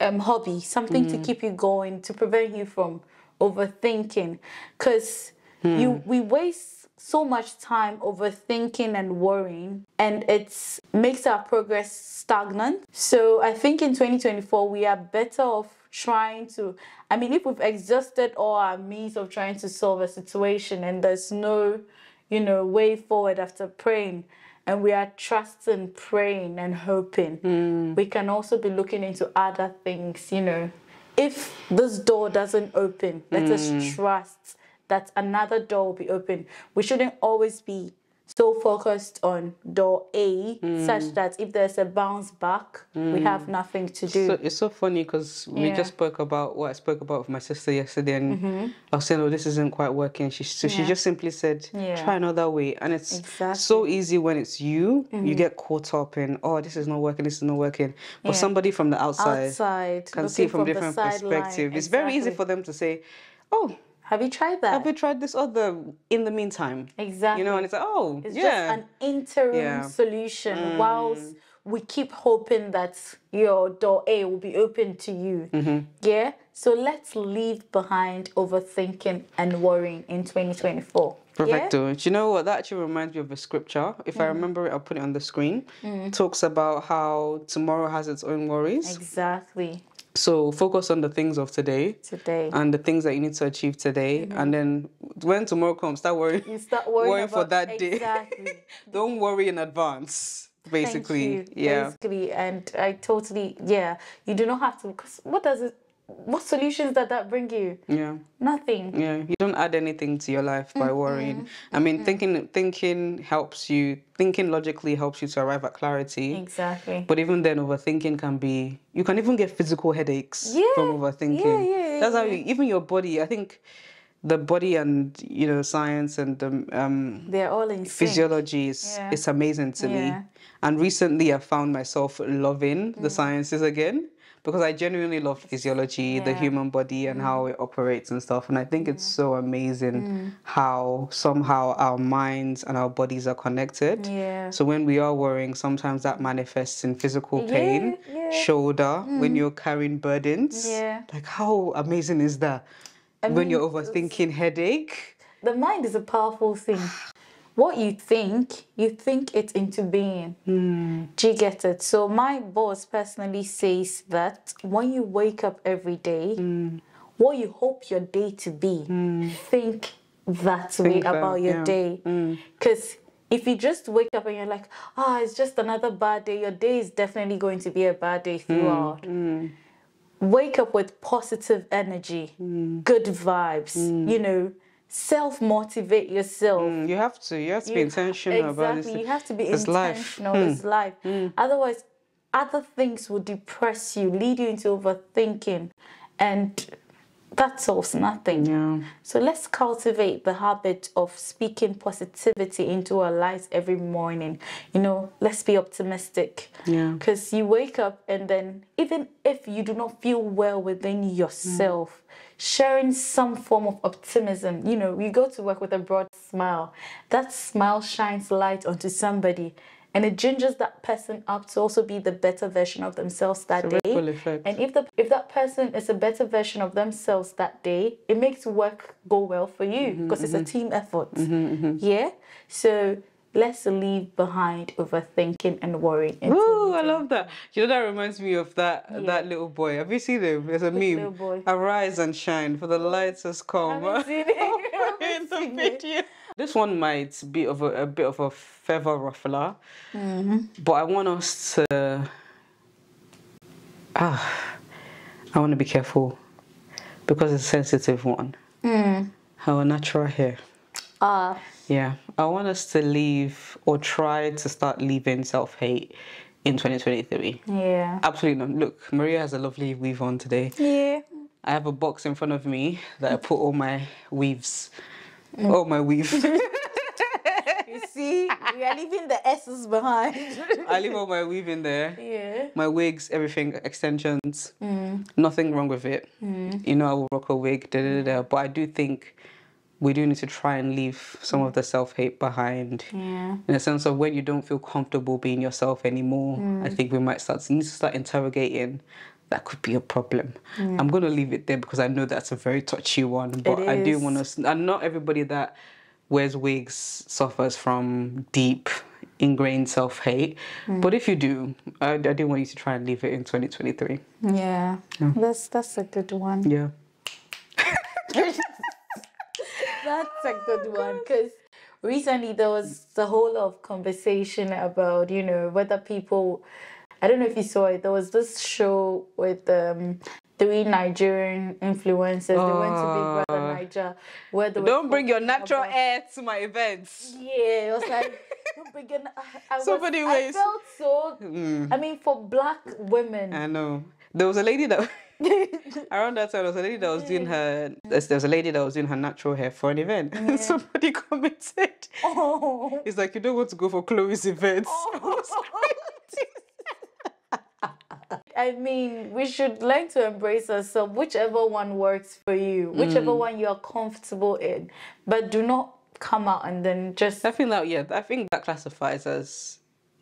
hobby, something to keep you going, to prevent you from overthinking. Because we waste so much time overthinking and worrying, and it makes our progress stagnant. So I think in 2024 we are better off trying to, if we've exhausted all our means of trying to solve a situation and there's no way forward after praying, and we are trusting, praying and hoping, we can also be looking into other things. If this door doesn't open, let us trust that another door will be open. We shouldn't always be so focused on door A, such that if there's a bounce back, we have nothing to do. So it's so funny because we just spoke about what I spoke about with my sister yesterday, and I was saying, this isn't quite working. She just simply said, try another way. And it's so easy when it's you. You get caught up in, this is not working, this is not working. But somebody from the outside can see from different perspective. It's very easy for them to say, have you tried that? Have you tried this other in the meantime? Exactly. And it's like, it's just an interim solution whilst we keep hoping that your door A will be open to you. Yeah? So let's leave behind overthinking and worrying in 2024. Perfecto. Do you know what? That actually reminds me of a scripture. If I remember it, I'll put it on the screen. It talks about how tomorrow has its own worries. Exactly. So focus on the things of today. And the things that you need to achieve today. And then when tomorrow comes, start worrying. You start worrying for that day. Exactly. Don't worry in advance, basically. Thank you. Basically, and I totally, you do not have to, because what solutions does that bring you? Nothing. You don't add anything to your life by worrying. Thinking helps you. Thinking logically helps you to arrive at clarity. Exactly. But even then, overthinking you can even get physical headaches from overthinking. That's how even your body, I think the body and, science and they're all in physiology is amazing to me. And recently I found myself loving the sciences again, because I genuinely love physiology, the human body and how it operates and stuff. And I think it's so amazing how somehow our minds and our bodies are connected. So when we are worrying, sometimes that manifests in physical pain, shoulder, when you're carrying burdens. Like, how amazing is that? When you're overthinking, headache. The mind is a powerful thing. What you think it into being. Do you get it? So my boss personally says that when you wake up every day, what you hope your day to be, think that way about your day. Because if you just wake up and you're like, it's just another bad day, your day is definitely going to be a bad day throughout. Wake up with positive energy, good vibes, self-motivate yourself. You have to be intentional about this. Exactly, you have to be intentional. It's life. Otherwise, other things will depress you, lead you into overthinking. And that solves nothing. Yeah. So let's cultivate the habit of speaking positivity into our lives every morning. You know, let's be optimistic. Yeah. Because you wake up and then, even if you do not feel well within yourself, sharing some form of optimism, you know, you go to work with a broad smile. That smile shines light onto somebody. And it gingers that person up to also be the better version of themselves that day. And if that person is a better version of themselves that day, it makes work go well for you because it's a team effort. Yeah? So let's leave behind overthinking and worrying. Ooh, I love that. You know, that reminds me of that little boy. Have you seen him? There's a meme. Little boy? Arise and shine, for the light has come. I haven't seen it. In the video. This one might be a bit of a feather ruffler, but I want us to. I want to be careful because it's a sensitive one. Our natural hair. Yeah, I want us to leave or try to start leaving self-hate in 2023. Yeah. Absolutely not. Look, Maria has a lovely weave on today. Yeah. I have a box in front of me that I put all my weaves. All my weave. You see, we are leaving the S's behind. I leave all my weave in there. Yeah. My wigs, everything, extensions. Nothing wrong with it. You know, I will rock a wig, but I do think we do need to try and leave some of the self-hate behind. Yeah. In a sense of when you don't feel comfortable being yourself anymore, I think we might need to start interrogating. That could be a problem. I'm going to leave it there because I know that's a very touchy one. But I do want to... And not everybody that wears wigs suffers from deep, ingrained self-hate. But if you do, I do want you to try and leave it in 2023. Yeah. That's a good one. Yeah. That's a good one because recently there was the whole of conversation about, you know, whether people... I don't know if you saw it. There was this show with 3 Nigerian influencers. They went to Big Brother Niger. Where they Don't bring your natural hair to my events. Yeah, it was like, don't bring your... I felt so... I mean, for black women. I know. There was a lady that... around that time, there was a lady that was doing her... There was a lady that was doing her natural hair for an event. Yeah. Somebody commented. It's like, you don't want to go for Chloe's events. I mean, we should learn to embrace ourselves, whichever one works for you, whichever one you are comfortable in. But do not come out and then just... I think that classifies as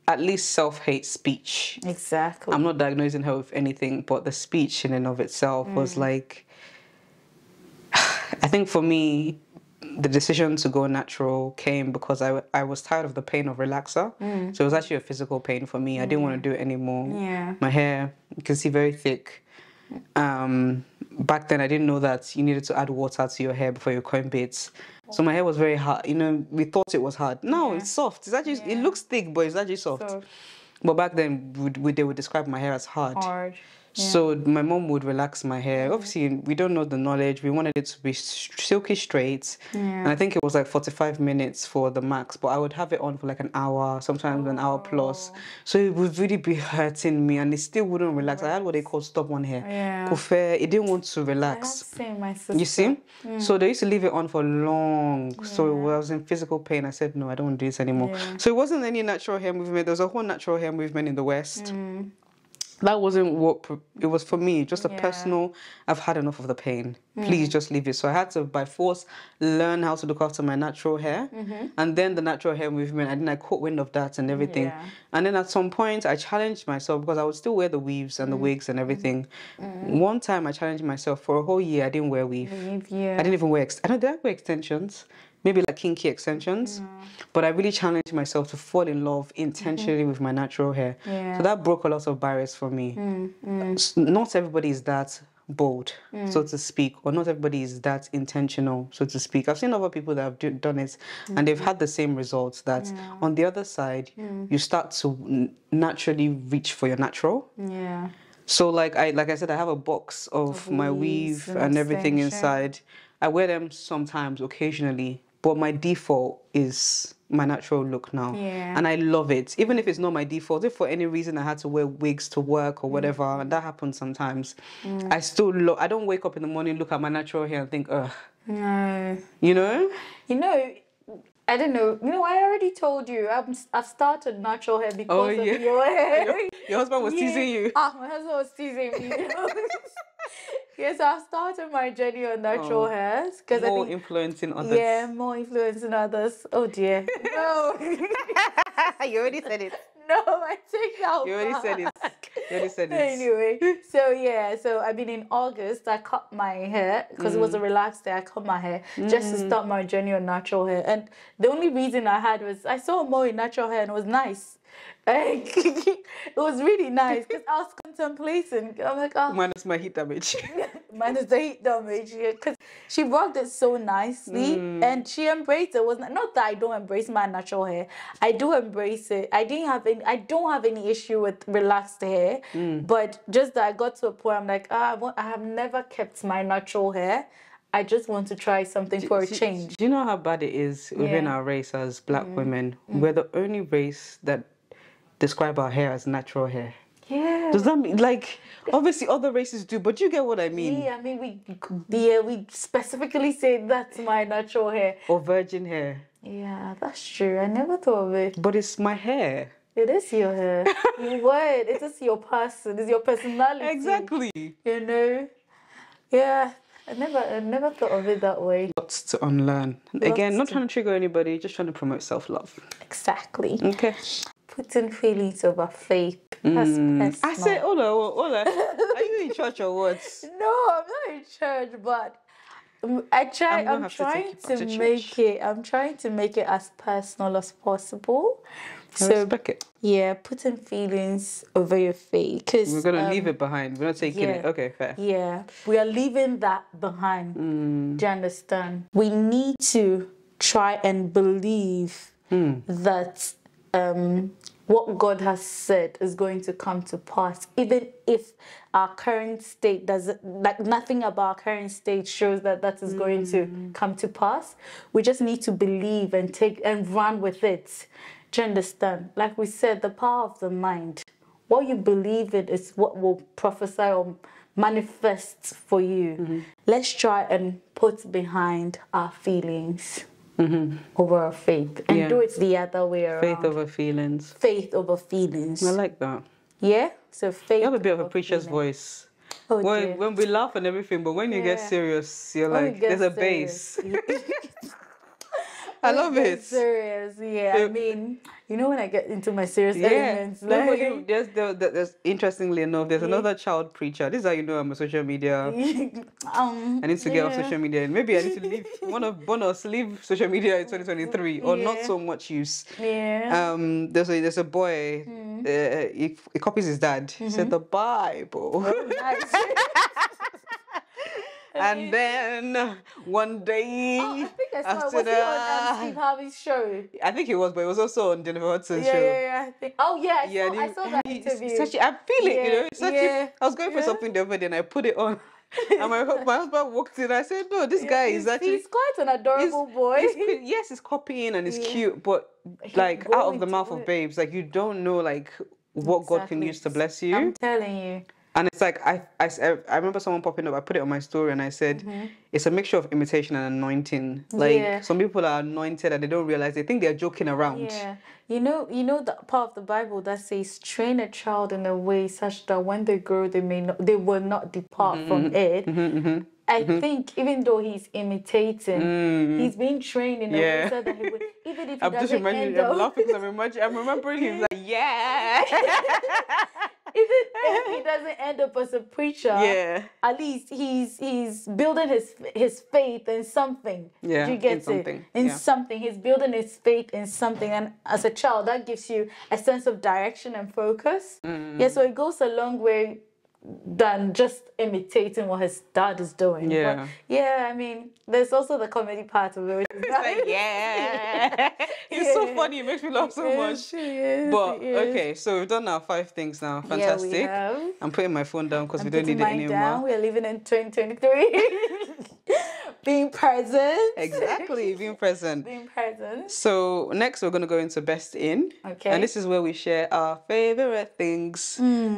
at least self-hate speech. Exactly. I'm not diagnosing her with anything, but the speech in and of itself was like... I think for me, the decision to go natural came because I was tired of the pain of relaxer. So it was actually a physical pain for me. I didn't want to do it anymore. Yeah. My hair, you can see, very thick. Back then, I didn't know that you needed to add water to your hair before you comb it. So my hair was very hard. You know, we thought it was hard. No, it's soft. It's actually, it looks thick, but it's actually soft. But back then, they would describe my hair as hard. Yeah. So my mom would relax my hair. Obviously, we don't know the knowledge. We wanted it to be silky straight. Yeah. And I think it was like 45 minutes for the max. But I would have it on for like an hour, sometimes an hour plus. So it would really be hurting me. And it still wouldn't relax. I had what they call stubborn hair. Yeah. It didn't want to relax. I have seen my sister. You see? So they used to leave it on for long. Yeah. So I was in physical pain. I said, no, I don't want to do this anymore. Yeah. So it wasn't any natural hair movement. There was a whole natural hair movement in the West. That wasn't what it was for me. Just a personal, I've had enough of the pain. Please just leave it. So I had to, by force, learn how to look after my natural hair. And then the natural hair movement, and then I caught wind of that and everything. Yeah. And then at some point, I challenged myself because I would still wear the weaves and the wigs and everything. One time, I challenged myself for a whole year. I didn't wear weave. I didn't even wear, did I wear extensions? Maybe like kinky extensions. But I really challenged myself to fall in love intentionally with my natural hair. Yeah. So that broke a lot of barriers for me. Not everybody is that bold, so to speak, or not everybody is that intentional, so to speak. I've seen other people that have done it and they've had the same results, that on the other side, you start to naturally reach for your natural. Yeah. So like I said, I have a box of my weave and everything inside. I wear them sometimes, occasionally, but my default is my natural look now. Yeah. And I love it. Even if it's not my default, if for any reason I had to wear wigs to work or whatever, and that happens sometimes, I still I don't wake up in the morning, look at my natural hair and think, ugh. No. You know? You know, I don't know. You know, I already told you I've started natural hair because of your hair. Your husband was teasing you. My husband was teasing me. Yes, I've started my journey on natural hairs because I think influencing others. Yeah, more influencing others. Oh dear. No. You already said it. No, I take that You already said it. You already said it. Anyway, so I mean in August I cut my hair because it was a relaxed day. I cut my hair just to start my journey on natural hair. And the only reason I had was I saw Mo in natural hair and it was nice. Like, it was really nice because I was contemplating. I'm like, oh. Minus my heat damage. Minus the heat damage, because she rocked it so nicely and she embraced it. It was not that I don't embrace my natural hair. I do embrace it. I don't have any issue with relaxed hair, but just that I got to a point I'm like, I have never kept my natural hair. I just want to try something for a change. Do you know how bad it is within our race as black women? We're the only race that describe our hair as natural hair. Yeah. Does that mean, like, obviously other races do, but you get what I mean? Yeah, I mean, we specifically say that's my natural hair. Or virgin hair. Yeah, that's true. I never thought of it. But it's my hair. It is your hair. What? It is your person. It's your personality. Exactly. You know? Yeah. I never thought of it that way. Lots to unlearn. Again, not trying to trigger anybody, just trying to promote self-love. Exactly. Okay. Putting feelings over faith. That's personal. I say, Ola, are you in church or what? No, I'm not in church, but I'm trying to make it as personal as possible. I respect it. Yeah, putting feelings over your faith. Cause, we're going to leave it behind. We're not taking it. Okay, fair. Yeah, we are leaving that behind. Do you understand? We need to try and believe that what God has said is going to come to pass, even if our current state doesn't, like nothing about our current state shows that is going to come to pass. We just need to believe and take and run with it. Do you understand? Like we said, the power of the mind. What you believe in is what will prophesy or manifest for you. Let's try and put behind our feelings over our faith and do it the other way around. Faith over feelings. Faith over feelings. I like that. Yeah? So faith. You have a bit of a preacher's voice. Oh, when we laugh and everything, but when you get serious, you're like, there's a bass. I love it. Serious, yeah. I mean, you know when I get into my serious elements, like... there's interestingly enough, there's another child preacher. This is how you know I'm a social media. I need to get off social media. Maybe I need to leave leave social media in 2023 or not so much use. Yeah. There's a boy. He copies his dad. He said the Bible. Oh, nice. And then one day, I think I saw. Was he on Steve Harvey's show? I think he was, but it was also on Jennifer Hudson's show. Yeah. I think. Oh yeah, I saw that interview. I feel it, you know. I was going for something the other day, and I put it on, and my husband walked in. I said, "No, this guy is actually he's quite an adorable boy. He's copying and he's cute, but like out of the mouth of babes, like you don't know like what God can use to bless you. I'm telling you." And it's like, I remember someone popping up, I put it on my story and I said, it's a mixture of imitation and anointing. Like, some people are anointed and they don't realize, they think they're joking around. Yeah. You know the part of the Bible that says, train a child in a way such that when they grow, they will not depart from it. I think even though he's imitating, he's being trained in a way so that he would, even if he doesn't end up... I'm laughing because I'm remembering him like, even if he doesn't end up as a preacher, at least he's building his faith in something. Yeah, you get it? In something. He's building his faith in something. And as a child, that gives you a sense of direction and focus. Yeah, so it goes a long way than just imitating what his dad is doing. Yeah. But yeah, I mean, there's also the comedy part of it. Which is like, He's so funny. It makes me laugh so much. But okay, so we've done our 5 things now. Fantastic. Yeah, we have. I'm putting my phone down because we don't need it anymore. We're living in 2023. being present. Exactly, being present. Being present. So next we're going to go into Best In. Okay. And this is where we share our favorite things.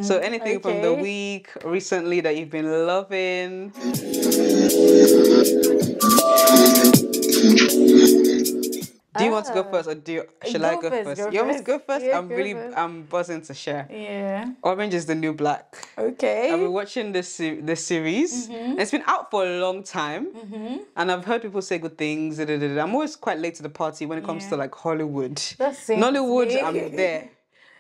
So anything from the week recently that you've been loving. Do you want to go first, or should I go first? You want me to go first? Yeah, I'm buzzing to share. Yeah. Orange is the New Black. Okay. I've been watching this series. It's been out for a long time, and I've heard people say good things. I'm always quite late to the party when it comes to like Hollywood. Nollywood, I'm there.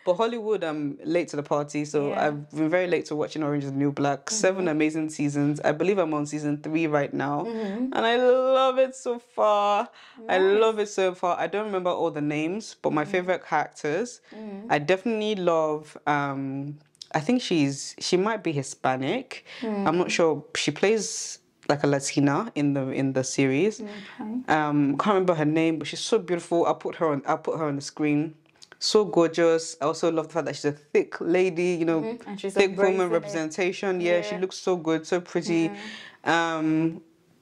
But Hollywood, I'm late to the party, so I've been very late to watching Orange is the New Black. 7 amazing seasons. I believe I'm on season 3 right now, and I love it so far. Nice. I love it so far. I don't remember all the names, but my favorite characters, I definitely love. I think she might be Hispanic. I'm not sure. She plays like a Latina in the series. Okay. Can't remember her name, but she's so beautiful. I'll put her on the screen. So gorgeous. I also love the fact that she's a thick lady, you know, and she's thick woman representation. Yeah, she looks so good, so pretty.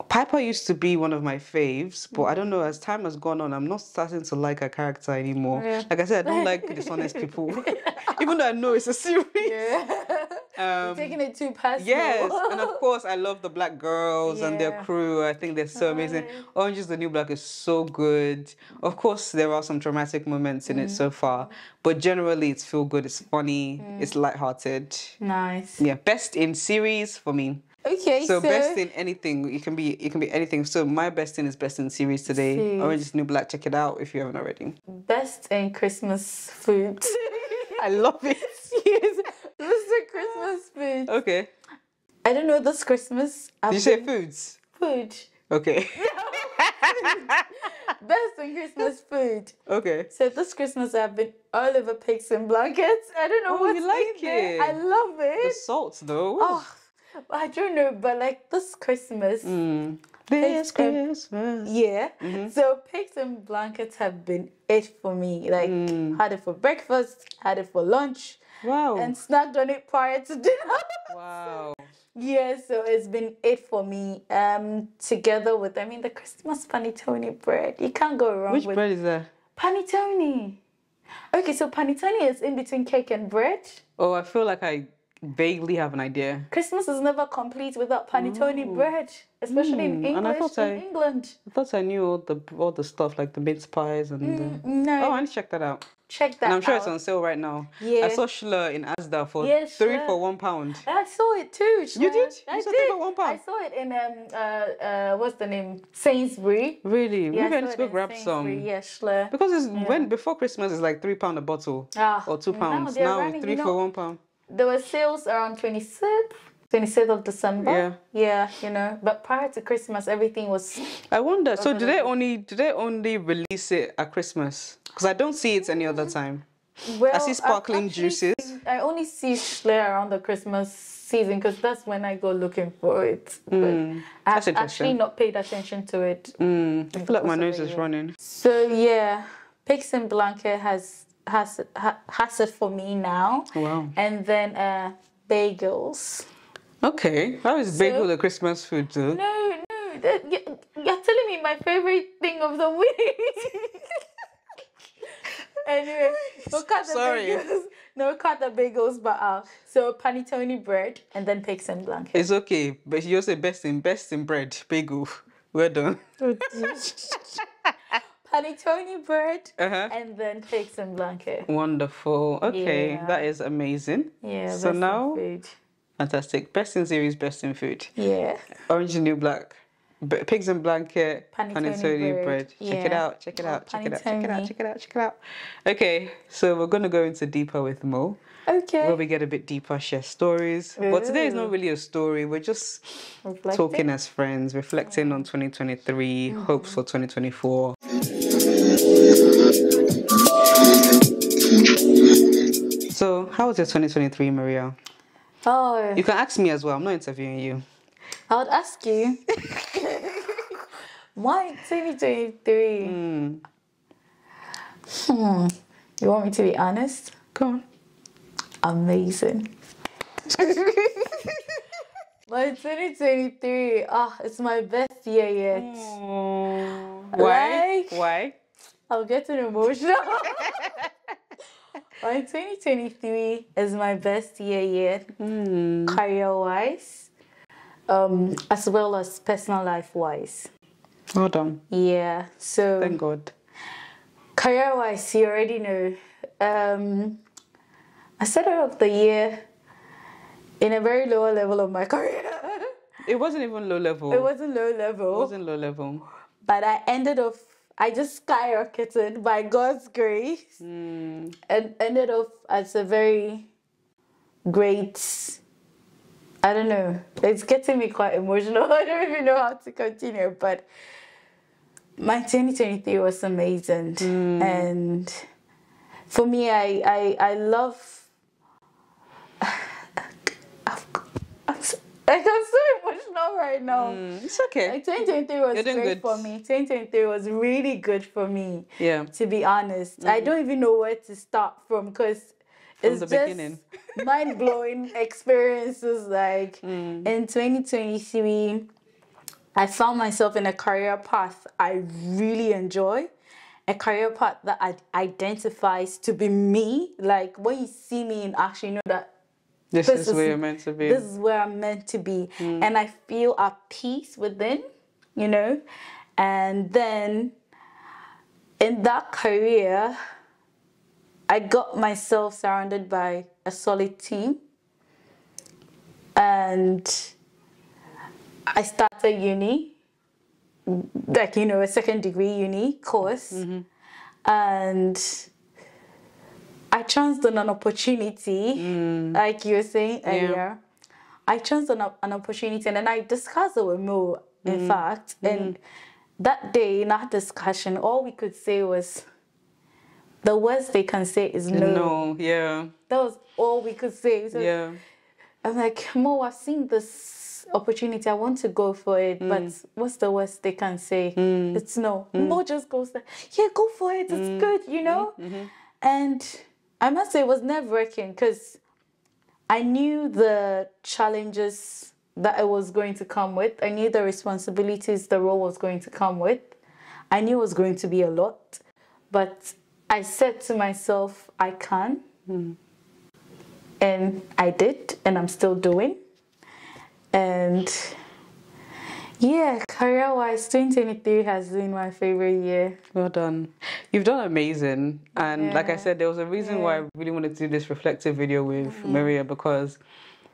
Piper used to be one of my faves, but I don't know, as time has gone on, I'm not starting to like her character anymore. Yeah. Like I said, I don't like dishonest people, even though I know it's a series. Yeah. You're taking it too personal. Yes, and of course, I love the black girls and their crew. I think they're so amazing. Orange is the New Black is so good. Of course, there are some dramatic moments in it so far, but generally, it's feel good. It's funny. It's lighthearted. Nice. Yeah, best in series for me. Okay, so best in anything. It can be anything. So my best in is best in series today. Orange is New Black. Check it out if you haven't already. Best in Christmas food. I love it. Yes, best in Christmas food. Okay. I don't know this Christmas. Did you say foods? Food. Okay. Best in Christmas food. Okay. So this Christmas I've been all over pigs and blankets. I don't know what you like it. I love it. The salt though. Oh. I don't know, but like this Christmas. This Christmas. Yeah. So pigs and blankets have been it for me. Like had it for breakfast, had it for lunch. Wow. And snacked on it prior to dinner. Wow. Yeah, so it's been it for me. Together with the Christmas panettone bread. You can't go wrong with. Which bread is that? Panettone. Okay, so panettone is in between cake and bread. Oh, I feel like I vaguely have an idea. Christmas is never complete without panettone bread, especially in English in England. I thought I knew all the stuff like the mince pies and no. Oh, I need to check that out. Check that out. And I'm sure it's on sale right now. Yeah. I saw Schler in Asda for 3 for £1. I saw it too. Schler. You did? I saw did. 3 for £1? I saw it in what's the name? Sainsbury. Really? Yeah, maybe I need to go grab some. Yeah, Schler. Because before Christmas it's like £3 a bottle or £2. Now it's 3 for £1. There were sales around 26th of December. Yeah, But prior to Christmas, everything was. I wonder. So do they only release it at Christmas? Because I don't see it any other time. Well, I see sparkling juices. I only see Schler around the Christmas season because that's when I go looking for it. But I've actually not paid attention to it. I feel like my nose is running. So yeah, Pigs and Blanket has it for me now. Wow. And then bagels. Okay, how is bagel a Christmas food too? No, you're telling me my favorite thing of the week. Anyway, we'll cut the bagels. No, we'll cut the bagels, but so panettone bread and then pigs and blankets. It's okay, but you say best in bread, bagel. Well done. Panettone bread and then pigs and blanket. Wonderful. Okay, that is amazing. Yeah. So now, food. Fantastic. Best in series, best in food. Yeah. Orange and New Black. Pigs and Blanket, panettone bread. Check it out. Check it out. Okay, so we're gonna go into Deeper with Mo. Okay. Where we get a bit deeper, share stories. Ooh. But today is not really a story. We're just talking as friends, reflecting on 2023, hopes for 2024. So, how was your 2023, Maria? Oh. You can ask me as well. I'm not interviewing you. I would ask you. Why 2023? You want me to be honest? Go on. Amazing. My 2023, it's my best year yet. Why? Like, Why? I'm getting emotional. My 2023 is my best year yet, career-wise, as well as personal life-wise. Well done. Yeah, so Thank God. career-wise, you already know. I started off the year in a very lower level of my career. It wasn't even low level. It wasn't low level. It wasn't low level. But I just skyrocketed by God's grace and ended off as a very great, I don't know, it's getting me quite emotional. I don't even know how to continue, but my 2023 was amazing. And for me, I love, I'm so emotional right now. It's okay. Like 2023 was great good. for me. 2023 was really good for me. Yeah. To be honest, I don't even know where to start from because it's the just beginning. mind-blowing experiences. Like in 2023, I found myself in a career path I really enjoy. A career path that identifies to be me. Like when you see me in action, you know that This is where you're meant to be. This is where I'm meant to be. And I feel at peace within, you know. And then in that career, I got myself surrounded by a solid team. And I started uni, like, you know, a second degree uni course. And I chanced on an opportunity, like you were saying earlier. I chanced on an opportunity and then I discussed it with Mo, in fact. And that day in our discussion, all we could say was, the worst they can say is no. No, yeah. That was all we could say. So yeah. I'm like, Mo, I've seen this opportunity. I want to go for it. But what's the worst they can say? It's no. Mo just goes there, yeah, go for it. It's good, you know? And I must say it was nerve-wracking because I knew the challenges that it was going to come with. I knew the responsibilities the role was going to come with. I knew it was going to be a lot. But I said to myself, I can. And I did, and I'm still doing. And yeah, career-wise, 2023 has been my favorite year. Well done. You've done amazing. And like I said, there was a reason why I really wanted to do this reflective video with Maria, because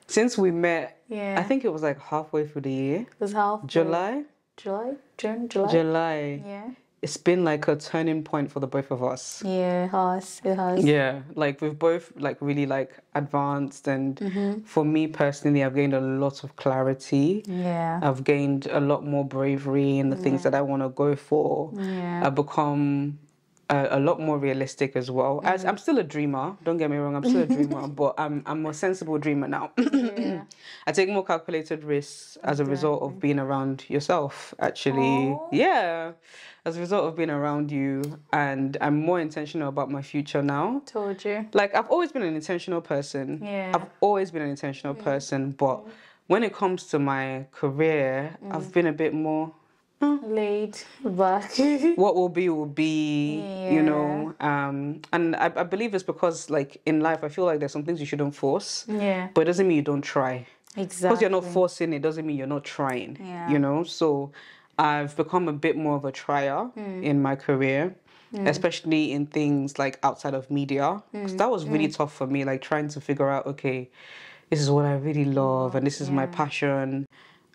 since we met, I think it was like halfway through the year. It was halfway. July? June? July. Yeah. It's been like a turning point for the both of us. Yeah, it has. Yeah, like we've both like really like advanced, and for me personally, I've gained a lot of clarity. Yeah. I've gained a lot more bravery in the things that I want to go for. Yeah. I've become a lot more realistic as well. As I'm still a dreamer, don't get me wrong, I'm still a dreamer, but I'm a sensible dreamer now. Yeah. I take more calculated risks as a result of being around yourself, actually. Aww. Yeah, as a result of being around you, and I'm more intentional about my future now. Told you. Like, I've always been an intentional person. Yeah. I've always been an intentional person, but when it comes to my career, I've been a bit more laid back. what will be, you know. And I believe it's because, like, in life, I feel like there's some things you shouldn't force. Yeah. But it doesn't mean you don't try. Exactly. Because you're not forcing it doesn't mean you're not trying. Yeah. You know? So I've become a bit more of a trier in my career. Especially in things like outside of media. Because that was really tough for me, like trying to figure out, okay, this is what I really love and this is my passion.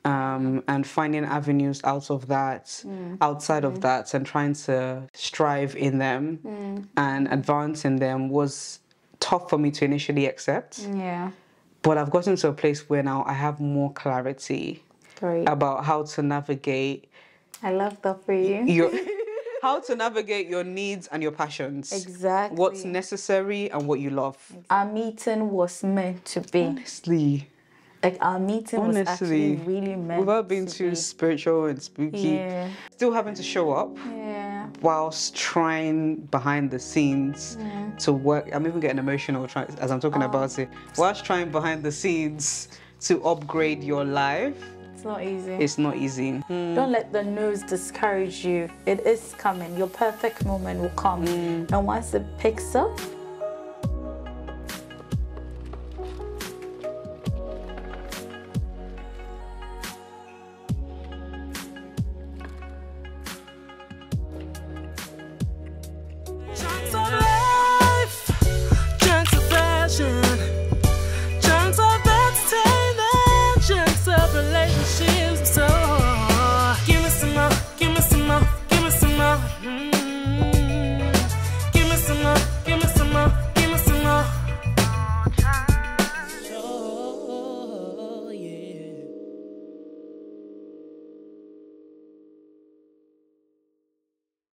And finding avenues out of that, outside of that, and trying to strive in them and advance in them was tough for me to initially accept. Yeah. But I've gotten to a place where now I have more clarity about how to navigate. I love that for you. How to navigate your needs and your passions. Exactly. What's necessary and what you love. Our meeting was meant to be. Honestly. Like, our meeting was actually really meant without being to too spiritual and spooky. Yeah. Still having to show up. Yeah. Whilst trying behind the scenes to work. I'm even getting emotional as I'm talking about it. Whilst trying behind the scenes to upgrade your life. It's not easy. It's not easy. Don't let the news discourage you. It is coming. Your perfect moment will come. And once it picks up,